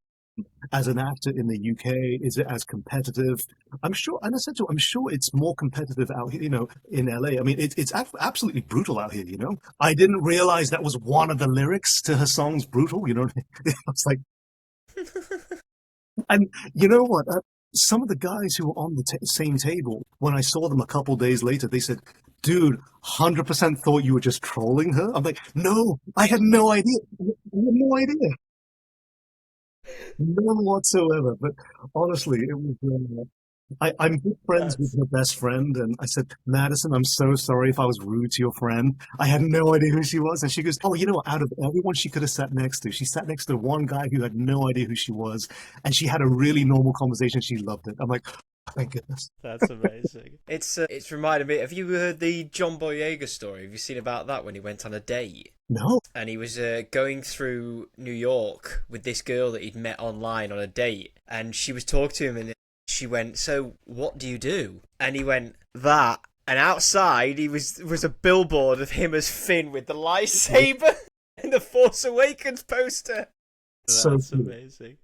as an actor in the UK? Is it as competitive? I'm sure, and I said to her, I'm sure it's more competitive out here, in LA. I mean, it's absolutely brutal out here, I didn't realize that was one of the lyrics to her songs, brutal, I was like, and you know what? Some of the guys who were on the same table, when I saw them a couple days later, they said, dude, 100% thought you were just trolling her. I'm like, no, I had no idea. I had no idea. None whatsoever. But honestly, it was I'm good friends with That's her best friend, and I said, Madison, I'm so sorry if I was rude to your friend. I had no idea who she was. And she goes, oh, you know what? Out of everyone she could have sat next to, she sat next to one guy who had no idea who she was, and she had a really normal conversation. She loved it. I'm like, thank goodness. that's amazing. It's reminded me. Have you heard the John Boyega story? Have you seen about that when he went on a date? No. And he was going through New York with this girl that he'd met online on a date, and she was talking to him, and she went, "So what do you do?" And he went, "That." And outside, he was a billboard of him as Finn with the lightsaber in the Force Awakens poster. So That's cool. amazing.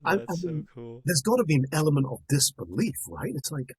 I That's so mean, cool. there's got to be an element of disbelief, right? It's like,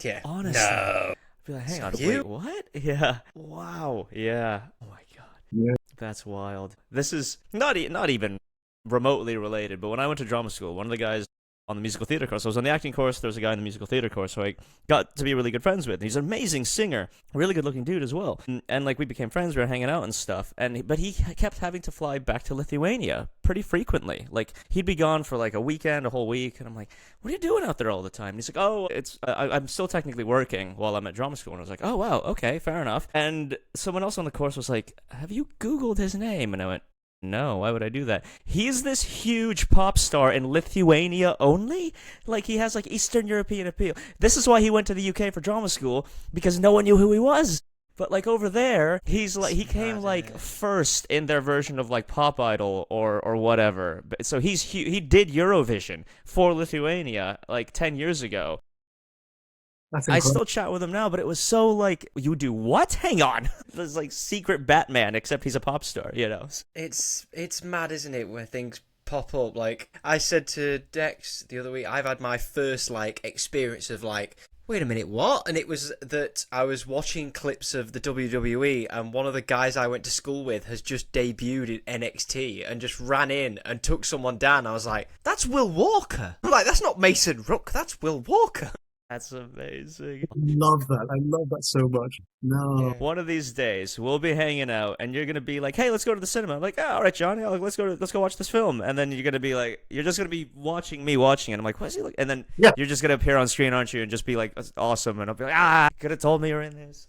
Yeah. Honestly. No. I'd be like, hang So on, you- wait, what? Yeah. Wow. Yeah. Oh my god. yeah. That's wild. This is not even remotely related, but when I went to drama school, one of the guys on the musical theater course, I was on the acting course, there was a guy in the musical theater course who I got to be really good friends with. He's an amazing singer, really good looking dude as well. And like we became friends, we were hanging out and stuff. But he kept having to fly back to Lithuania pretty frequently. Like he'd be gone for like a weekend, a whole week, and I'm like, "What are you doing out there all the time?" And he's like, "Oh, I'm still technically working while I'm at drama school." And I was like, "Oh wow, okay, fair enough." And someone else on the course was like, "Have you Googled his name?" And I went, no, why would I do that? He's this huge pop star in Lithuania only? Like, he has, like, Eastern European appeal. This is why he went to the UK for drama school, because no one knew who he was. But, like, over there, he's, like, he came, like, first in their version of, like, Pop Idol or whatever. So he did Eurovision for Lithuania, like, 10 years ago. That's I incredible. still chat with him now, but it was so like, you do what? Hang on. There's like secret Batman, except he's a pop star, you know? It's mad, isn't it, where things pop up. Like I said to Dex the other week, I've had my first like experience of like, wait a minute, what? And it was that I was watching clips of the WWE, and one of the guys I went to school with has just debuted in NXT and just ran in and took someone down. I was like, that's Will Walker. I'm like, that's not Mason Rook, that's Will Walker. That's amazing. I love that. I love that so much. No. Yeah. One of these days, we'll be hanging out, and you're gonna be like, "Hey, let's go to the cinema." I'm like, oh, "All right, John, yeah, let's go watch this film." And then you're gonna be like, you're just gonna be watching me watching it. I'm like, "What is he like?" And then Yeah. you're just gonna appear on screen, aren't you? And just be like, "That's awesome." And I'll be like, could have told me you were in this.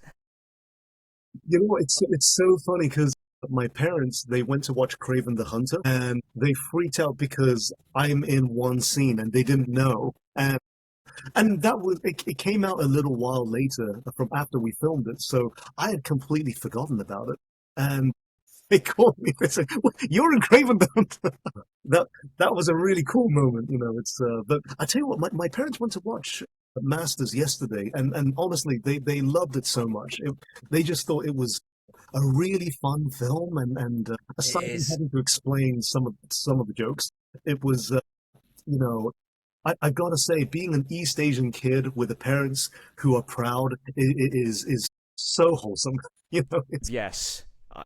You know, it's so funny because my parents, they went to watch Craven the Hunter, and they freaked out because I'm in one scene and they didn't know. And that was it came out a little while later from after we filmed it, so I had completely forgotten about it. And they called me. They said, "Well, you're in Craven the Hunter." That was a really cool moment, you know. It's but I tell you what, my parents went to watch Masters yesterday, and honestly, they loved it so much. They just thought it was a really fun film, and aside from is. having to explain some of the jokes, it was you know. I've got to say, being an East Asian kid with the parents who are proud is so wholesome. You know, it's Yes. yeah.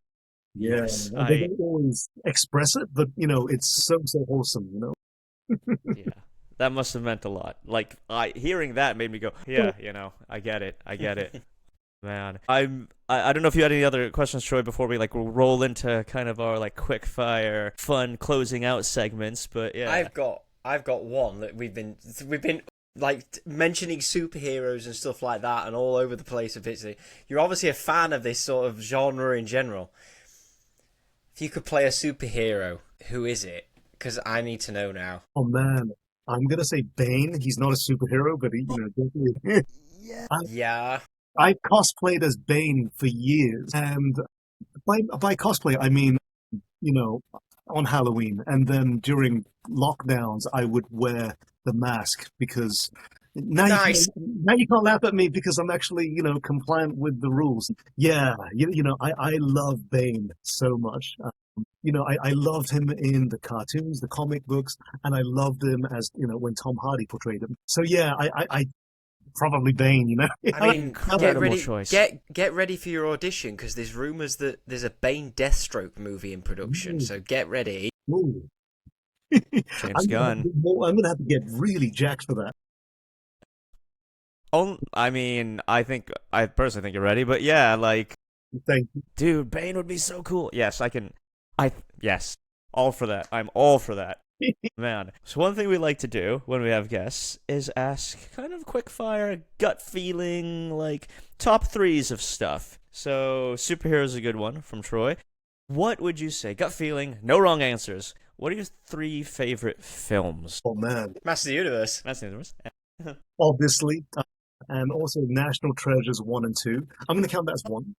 Yes. And they don't always express it, but you know, it's so wholesome. You know. Yeah. That must have meant a lot. Like, hearing that made me go, yeah, I get it. Man, I don't know if you had any other questions, Troy, before we like roll into kind of our like quick fire, fun closing out segments. But yeah, I've got one that we've been like mentioning superheroes and stuff like that, and all over the place. A bit. You're obviously a fan of this sort of genre in general. If you could play a superhero, who is it? Because I need to know now. Oh man, I'm gonna say Bane. He's not a superhero, but he, definitely. Yeah. I cosplayed as Bane for years, and by cosplay I mean, on Halloween, and then during lockdowns I would wear the mask because Nice. now you can't laugh at me because I'm actually compliant with the rules. Yeah, I love Bane so much. I loved him in the cartoons, the comic books, and I loved him as when Tom Hardy portrayed him. So yeah, I probably Bane. I mean, get Incredible ready. choice. Get ready for your audition because there's rumors that there's a Bane Deathstroke movie in production. Ooh. So get ready. Ooh. James Gunn. I'm gonna have to get really jacked for that. I mean, I personally think you're ready, but yeah, like, Thank you. dude, Bane would be so cool. Yes, yes, all for that. I'm all for that. Man, so one thing we like to do when we have guests is ask kind of quick fire, gut feeling, like top threes of stuff. So, superhero is a good one from Troy. What would you say? Gut feeling, no wrong answers. What are your three favorite films? Oh man, Master of the Universe. That's the universe. obviously, and also National Treasures 1 and 2. I'm going to count that as one.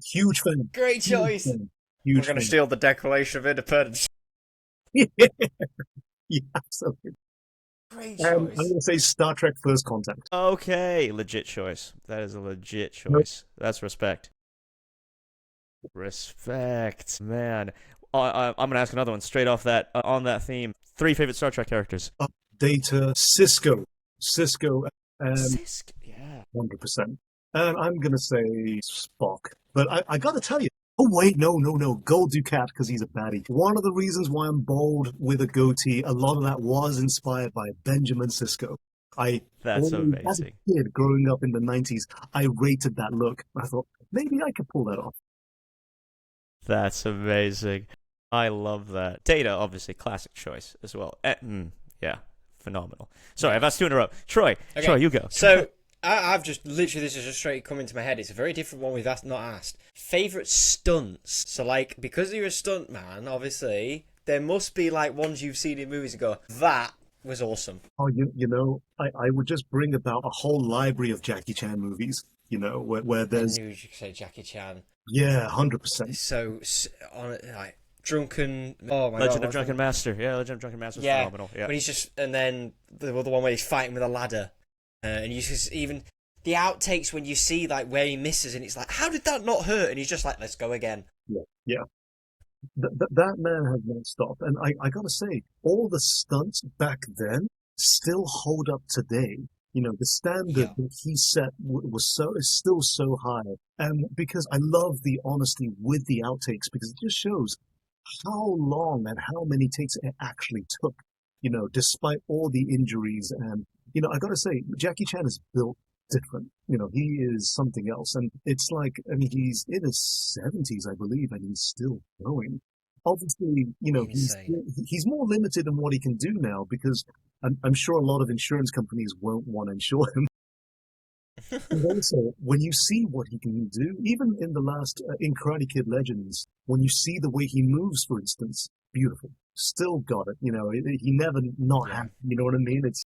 Huge fan. Great Huge choice. fan. We're Huge going to fan. steal the Declaration of Independence. Yeah, absolutely. Great I'm choice. going to say Star Trek First Contact. Okay, legit choice. That is a legit Nope. choice. That's respect. Respect, man. I'm gonna ask another one straight off that on that theme. Three favorite Star Trek characters. Data, Cisco, and Sisk. Yeah. 100%. And I'm going to say Spock. But I got to tell you, oh, wait, no. Gold Ducat, because he's a baddie. One of the reasons why I'm bold with a goatee, a lot of that was inspired by Benjamin Sisko. That's As a amazing. kid growing up in the 90s, I rated that look. I thought, maybe I could pull that off. That's amazing. I love that. Data, obviously, classic choice as well. Yeah, phenomenal. Sorry, I've asked two in a row. Troy, Okay. Troy, you go. So I've just literally, this is just straight come into my head. It's a very different one we've not asked. Favorite stunts. So like, because you're a stunt man, obviously there must be like ones you've seen in movies and go, that was awesome. Oh, you know, I would just bring about a whole library of Jackie Chan movies, where I there's, knew you could say Jackie Chan. yeah, 100%. So on like drunken. Oh my god! Legend of what's Drunken that? Master. Yeah, Legend of Drunken Master is Yeah, phenomenal. Yeah. when he's just, and then the other one where he's fighting with a ladder, and you just even the outtakes when you see like where he misses, and it's like, how did that not hurt? And he's just like, let's go again. Yeah. That man has not stopped. And I got to say, all the stunts back then still hold up today. The standard Yeah. that he set is still so high. And because I love the honesty with the outtakes, because it just shows how long and how many takes it actually took, despite all the injuries. And, I got to say, Jackie Chan is built different. He is something else. And it's like, I mean, he's in his 70s, I believe, and he's still going. Obviously, Insane. he's more limited in what he can do now because I'm sure a lot of insurance companies won't want to insure him. And also, when you see what he can do, even in the last, in Karate Kid Legends, when you see the way he moves, for instance, beautiful. Still got it. He never not Yeah. happy. You know what I mean? It's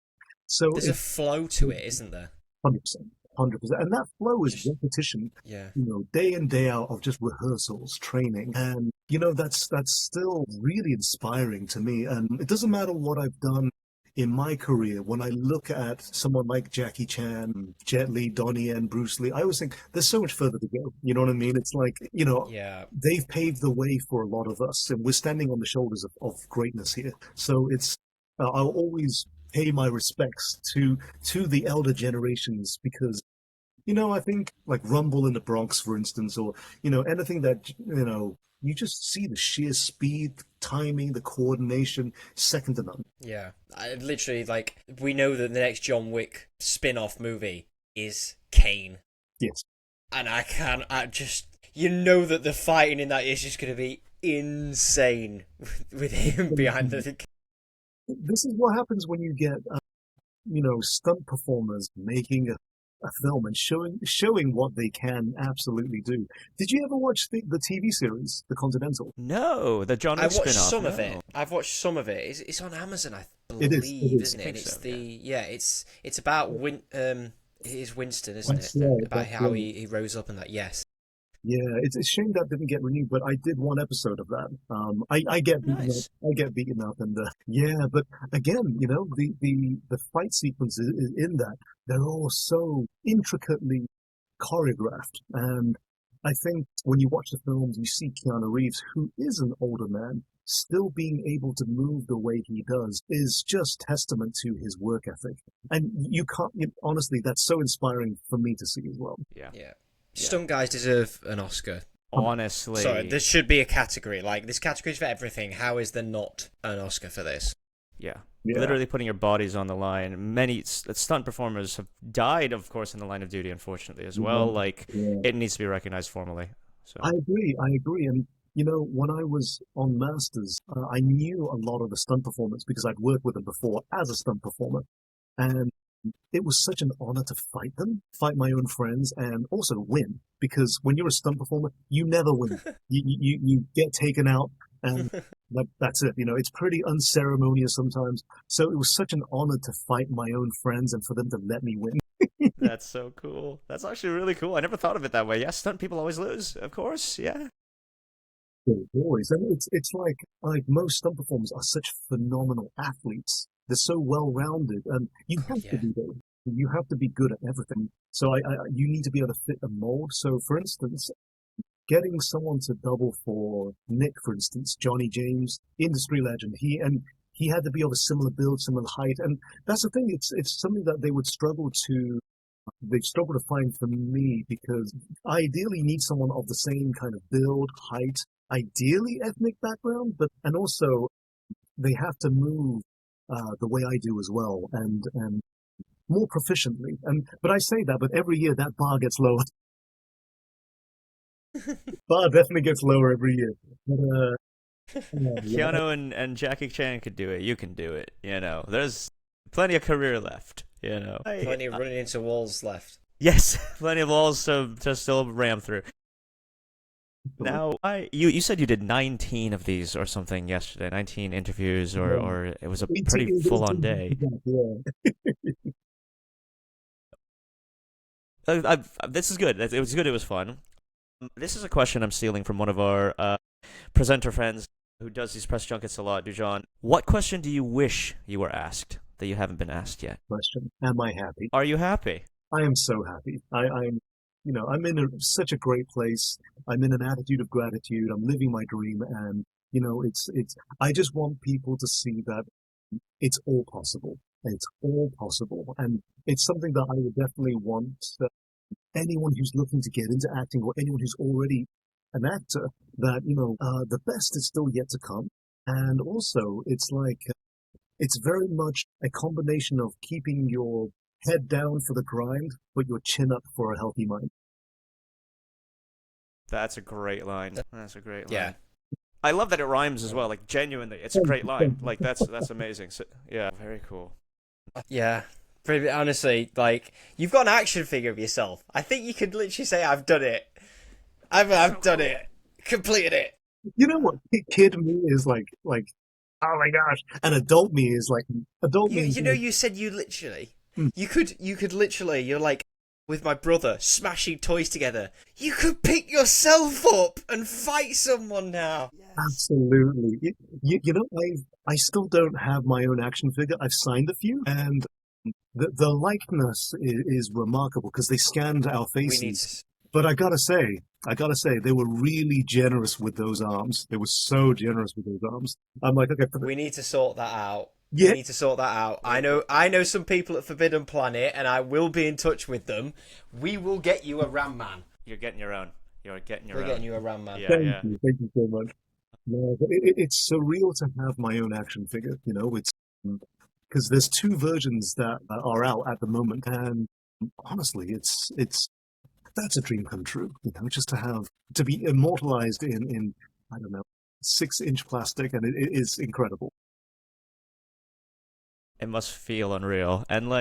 so There's a flow to it, isn't there? 100%, 100%, and that flow is Just- repetition. Yeah. Day in day out of just rehearsals, training, and that's still really inspiring to me. And it doesn't matter what I've done in my career. When I look at someone like Jackie Chan, Jet Li, Donnie Yen, Bruce Lee, I always think there's so much further to go. You know what I mean? It's like Yeah. they've paved the way for a lot of us, and we're standing on the shoulders of greatness here. So it's I'll always pay my respects to the elder generations because I think like Rumble in the Bronx, for instance, or anything that you just see the sheer speed, timing, the coordination, second to none. Yeah. I literally, like, we know that the next John Wick spin-off movie is Kane. Yes. And I just, that the fighting in that is just going to be insane with him behind the. This is what happens when you get stunt performers making a film and showing what they can absolutely do. Did you ever watch the TV series, The Continental? No, the John I Wick watched spin-off. some of no. it. I've watched some of it. It's on Amazon, I It believe, is. isn't it? I And think it's so, it's about it is Winston, isn't That's it? right, About that's how right. he rose up and that. Yes. Yeah, it's a shame that didn't get renewed, but I did one episode of that. I get beaten Nice. up. I get beaten up, and yeah, but again, the fight sequences in that they're all so intricately choreographed, and I think when you watch the films, you see Keanu Reeves, who is an older man, still being able to move the way he does is just testament to his work ethic, and you can't honestly, that's so inspiring for me to see as well. Yeah. Yeah. Stunt guys deserve an Oscar. Honestly. Sorry, there should be a category. Like, this category's for everything. How is there not an Oscar for this? Yeah. Yeah. Literally putting your bodies on the line. Many stunt performers have died, of course, in the line of duty, unfortunately, as well. Mhm. Like, Yeah. it needs to be recognized formally. So I agree, and When I was on Masters, I knew a lot of the stunt performers because I'd worked with them before as a stunt performer. And it was such an honor to fight them, fight my own friends, and also win. Because when you're a stunt performer, you never win. You get taken out, and that's it. It's pretty unceremonious sometimes. So it was such an honor to fight my own friends and for them to let me win. That's so cool. That's actually really cool. I never thought of it that way. Yeah, stunt people always lose, of course. Yeah. Always, and it's like most stunt performers are such phenomenal athletes. They're so well rounded, and you have to be there. You have to be good at everything. So you need to be able to fit a mold. So, for instance, getting someone to double for Nick, for instance, Johnny James, industry legend, he had to be of a similar build, similar height, and that's the thing. It's something that they struggle to find for me because ideally you need someone of the same kind of build, height, ideally ethnic background, and also they have to move the way I do as well, and more proficiently. But I say that, but every year that bar gets lower. Bar definitely gets lower every year. But, Keanu and Jackie Chan could do it. You can do it. There's plenty of career left. Plenty of running into walls left. Yes, plenty of walls to still ram through. Now, you said you did 19 of these or something yesterday, 19 interviews, or it was a pretty full-on day. This is good. It was good. It was fun. This is a question I'm stealing from one of our presenter friends who does these press junkets a lot, Dujon. What question do you wish you were asked that you haven't been asked yet? Question. Am I happy? Are you happy? I am so happy. I'm in such a great place. I'm in an attitude of gratitude. I'm living my dream, and it's. I just want people to see that it's all possible. It's all possible, and it's something that I would definitely want anyone who's looking to get into acting or anyone who's already an actor that the best is still yet to come, and also it's like it's very much a combination of keeping your head down for the grind, but your chin up for a healthy mind. That's a great line. That's a great line. Yeah. I love that it rhymes as well. Like, genuinely, it's a great line. Like, that's amazing. So, yeah, very cool. Yeah. Honestly, like, you've got an action figure of yourself. I think you could literally say, I've done it. I've done it. Completed it. You know what? Kid me is like, oh my gosh. And adult me is like, adult me. You said you literally, you could literally, you're like, with my brother, smashing toys together. You could pick yourself up and fight someone now. Yes. Absolutely. I still don't have my own action figure. I've signed a few, and the likeness is remarkable because they scanned our faces. But I gotta say, they were really generous with those arms. They were so generous with those arms. I'm like, okay. We need to sort that out. Yeah. We need to sort that out. I know some people at Forbidden Planet, and I will be in touch with them. We will get you a Ram Man. You're getting your own. We're getting you a Ram Man. Yeah, Thank you so much. No, but it's surreal to have my own action figure. It's because there's two versions that are out at the moment, and honestly, it's that's a dream come true. Just to be immortalized in I don't know 6-inch plastic, and it is incredible. It must feel unreal. And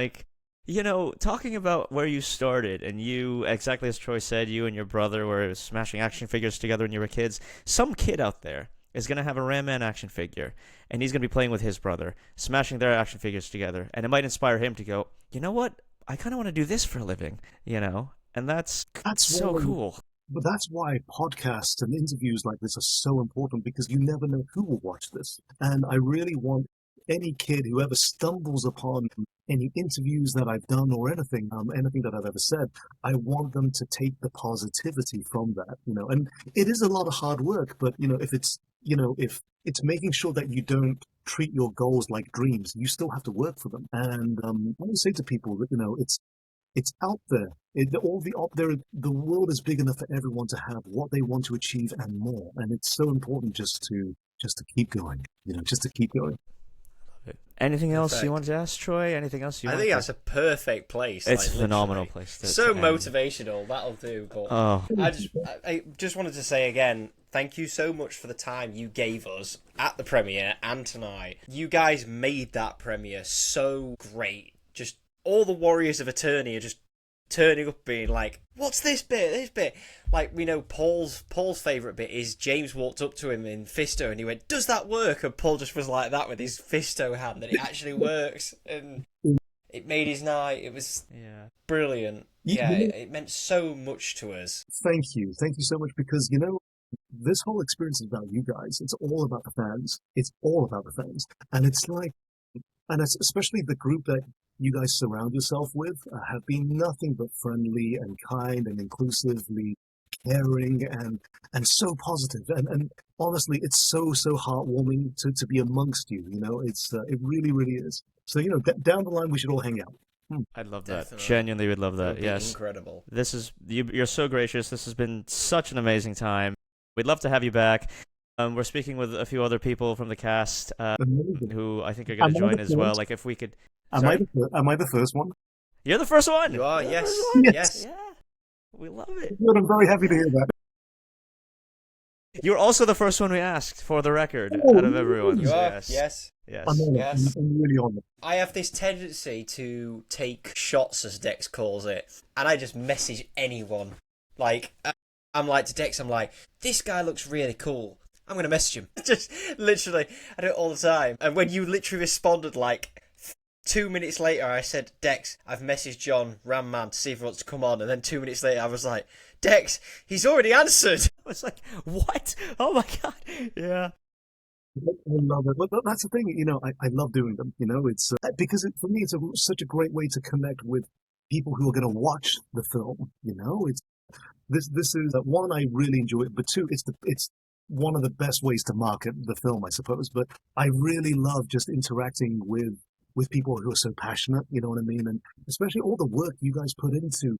talking about where you started, and you, exactly as Troy said, you and your brother were smashing action figures together when you were kids. Some kid out there is going to have a Ram Man action figure, and he's going to be playing with his brother, smashing their action figures together, and it might inspire him to go, you know what? I kind of want to do this for a living, And that's so cool. But that's why podcasts and interviews like this are so important, because you never know who will watch this. And I really want any kid who ever stumbles upon any interviews that I've done or anything that I've ever said, I want them to take the positivity from that, and it is a lot of hard work, but if it's making sure that you don't treat your goals like dreams, you still have to work for them. And I always say to people that, it's out there. The world is big enough for everyone to have what they want to achieve and more. And it's so important just to keep going, just to keep going. Anything else you want to ask, Troy? Anything else you want? I think that's a perfect place. It's a phenomenal place. So motivational. That'll do. But I just wanted to say again, thank you so much for the time you gave us at the premiere and tonight. You guys made that premiere so great. Just all the Warriors of Attorney are just turning up being like, what's this bit, this bit? Like, we know Paul's favourite bit is James walked up to him in Fisto and he went, does that work? And Paul just was like that with his Fisto hand, that it actually works. And it made his night. It was brilliant. Yeah, it meant so much to us. Thank you so much, because this whole experience is about you guys. It's all about the fans. It's all about the fans, and it's like, and it's especially the group that you guys surround yourself with have been nothing but friendly and kind and inclusively caring and so positive. And honestly, it's so heartwarming to be amongst you. It's it really is. So down the line we should all hang out. I'd love that. Definitely. Genuinely would love that. Yes. Incredible. This is you're so gracious. This has been such an amazing time. We'd love to have you back. We're speaking with a few other people from the cast who I think are going to join as well. Like if we could. Am I the first one? You're the first one. You are. Yes. Yes. Yeah. We love it. Good, I'm very happy to hear that. You're also the first one we asked, for the record, out of everyone. You are. Yes. I'm really honored. I have this tendency to take shots, as Dex calls it, and I just message anyone. Like, I'm like to Dex, I'm like, this guy looks really cool. I'm going to message him. Just literally, I do it all the time. And when you literally responded like 2 minutes later, I said, Dex, I've messaged John Ramman to see if he wants to come on. And then 2 minutes later, I was like, Dex, he's already answered. I was like, what? Oh my God. Yeah. I love it. But that's the thing, I love doing them. It's because for me, it's such a great way to connect with people who are going to watch the film. It's this is one, I really enjoy it, but two, it's one of the best ways to market the film, I suppose. But I really love just interacting with people who are so passionate. You know what I mean? And especially all the work you guys put into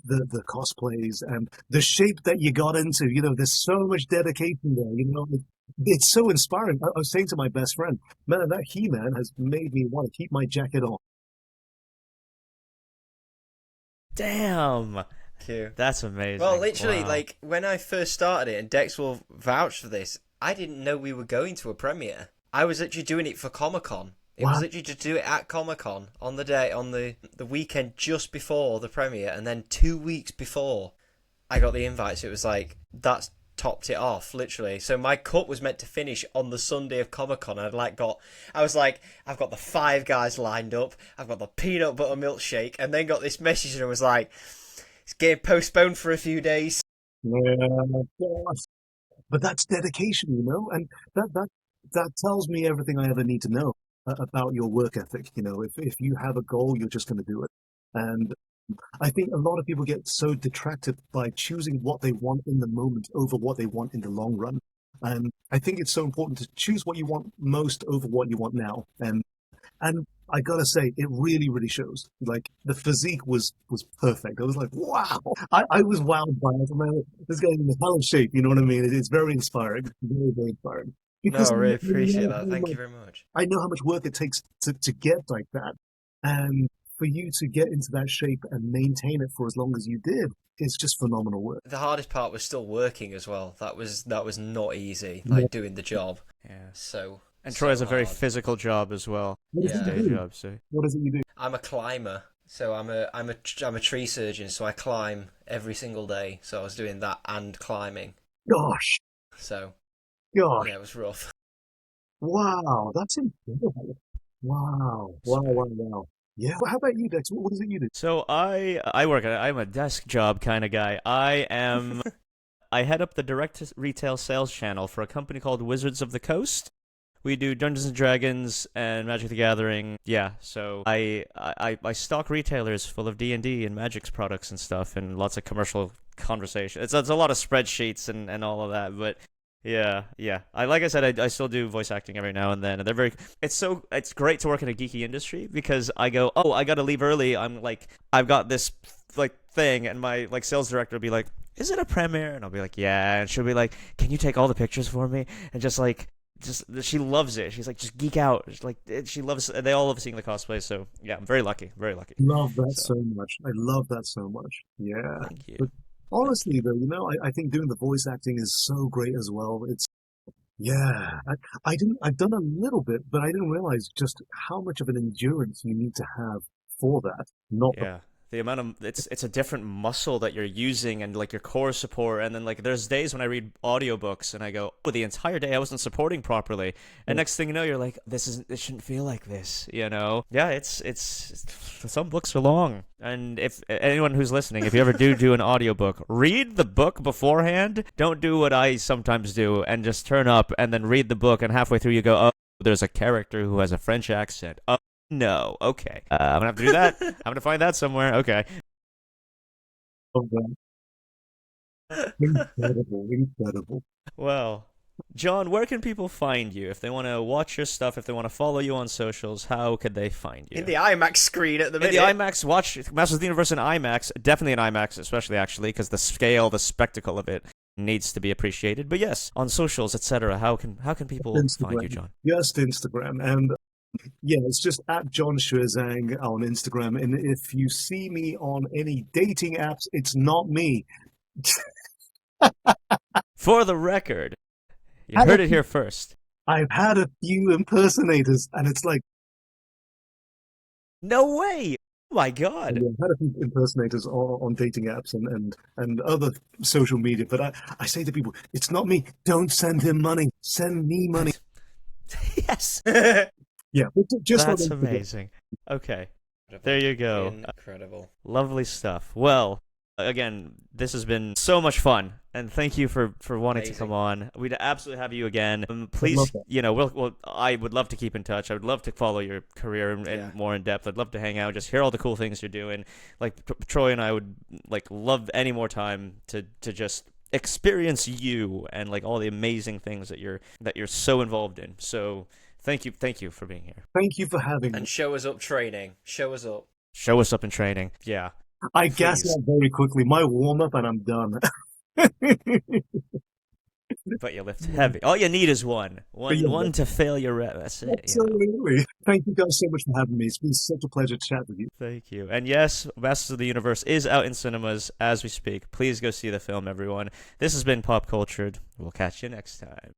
the cosplays and the shape that you got into. There's so much dedication there. It's so inspiring. I was saying to my best friend, man, that He-Man has made me want to keep my jacket on. Damn. Cute. That's amazing. Well, literally, wow. like, when I first started it, and Dex will vouch for this, I didn't know we were going to a premiere. I was literally doing it for Comic-Con. It was literally to do it at Comic-Con on the day, on the weekend just before the premiere, and then 2 weeks before I got the invite. So it was like, that's topped it off, literally. So my cut was meant to finish on the Sunday of Comic-Con. I was like, I've got the Five Guys lined up, I've got the peanut butter milkshake, and then got this message and it was like, it's getting postponed for a few days. Yeah, but that's dedication, and that tells me everything I ever need to know about your work ethic. If you have a goal, you're just going to do it. And I think a lot of people get so detracted by choosing what they want in the moment over what they want in the long run. And I think it's so important to choose what you want most over what you want now. And I gotta say, it really shows. Like, the physique was perfect. I was like, wow. I was wowed by it. Man, this guy's in hell of shape. You know what I mean? It's very inspiring. Very inspiring. Because I really appreciate that. Thank you very much. I know how much work it takes to get like that. And for you to get into that shape and maintain it for as long as you did, it's just phenomenal work. The hardest part was still working as well. That was not easy, like doing the job. Yeah. So. And Troy has a very hard. physical job as well. What does Day he do? job, so. What is it you do? I'm a climber. So I'm a tree surgeon. So I climb every single day. So I was doing that and climbing. Gosh. So. Gosh. Yeah, it was rough. Wow, that's incredible. Wow. Yeah. Well, how about you, Dex? What is it you do? So I'm a desk job kind of guy. I head up the direct retail sales channel for a company called Wizards of the Coast. We do Dungeons and Dragons and Magic the Gathering. Yeah, so I stock retailers full of D&D and Magic's products and stuff, and lots of commercial conversation. It's a lot of spreadsheets and all of that, but yeah. Like I said, I still do voice acting every now and then, and it's great to work in a geeky industry because I go, oh, I gotta leave early. I'm like, I've got this like thing, and my like sales director will be like, is it a premiere? And I'll be like, yeah, and she'll be like, can you take all the pictures for me? And just she loves it. She's like, just geek out. She loves. They all love seeing the cosplay. So yeah, I'm very lucky. Very lucky. Love that so much. I love that so much. Yeah. Thank you. Honestly, though, I think doing the voice acting is so great as well. Yeah, I've done a little bit, but I didn't realize just how much of an endurance you need to have for that. Not the Yeah. The amount of it's a different muscle that you're using and like your core support, and then like there's days when I read audiobooks and I go, oh, the entire day I wasn't supporting properly, and next thing you know you're like, this shouldn't feel like this, you know? Yeah, it's some books are long, and if anyone who's listening, if you ever do an audiobook, read the book beforehand. Don't do what I sometimes do and just turn up and then read the book, and halfway through you go, oh, there's a character who has a French accent. Oh, no, okay. I'm gonna have to do that. I'm gonna find that somewhere. Okay. of that. Incredible, incredible. Well, John, where can people find you if they want to watch your stuff? If they want to follow you on socials, how could they find you? In the IMAX screen at the In minute. the IMAX, watch Masters of the Universe in IMAX. Definitely in IMAX, especially actually, because the scale, the spectacle of it needs to be appreciated. But yes, on socials, etc. How can people find you, John? Just Instagram. And yeah, it's just at Jon Xue Zhang on Instagram. And if you see me on any dating apps, it's not me. For the record, you heard it here first. I've had a few impersonators, and it's like, No way! Oh my God! yeah, I've had a few impersonators on dating apps and other social media. But I say to people, it's not me. Don't send him money. Send me money. Yes. Yeah, but just That's on Instagram. amazing. Okay. There you go. Incredible. Lovely stuff. Well, again, this has been so much fun, and thank you for wanting to come on. We'd absolutely have you again. Please, love that. I would love to keep in touch. I would love to follow your career and more in depth. I'd love to hang out, just hear all the cool things you're doing. Like Troy and I would like love any more time to just experience you and like all the amazing things that you're so involved in. So thank you for being here. Thank you for having me. And show us up training. Show us up. Show us up in training. Yeah. I gas out very quickly. My warm up, and I'm done. But you lift heavy. All you need is one to fail your rep. That's it. Absolutely. Thank you guys so much for having me. It's been such a pleasure to chat with you. Thank you. And yes, Masters of the Universe is out in cinemas as we speak. Please go see the film, everyone. This has been Pop Cultured. We'll catch you next time.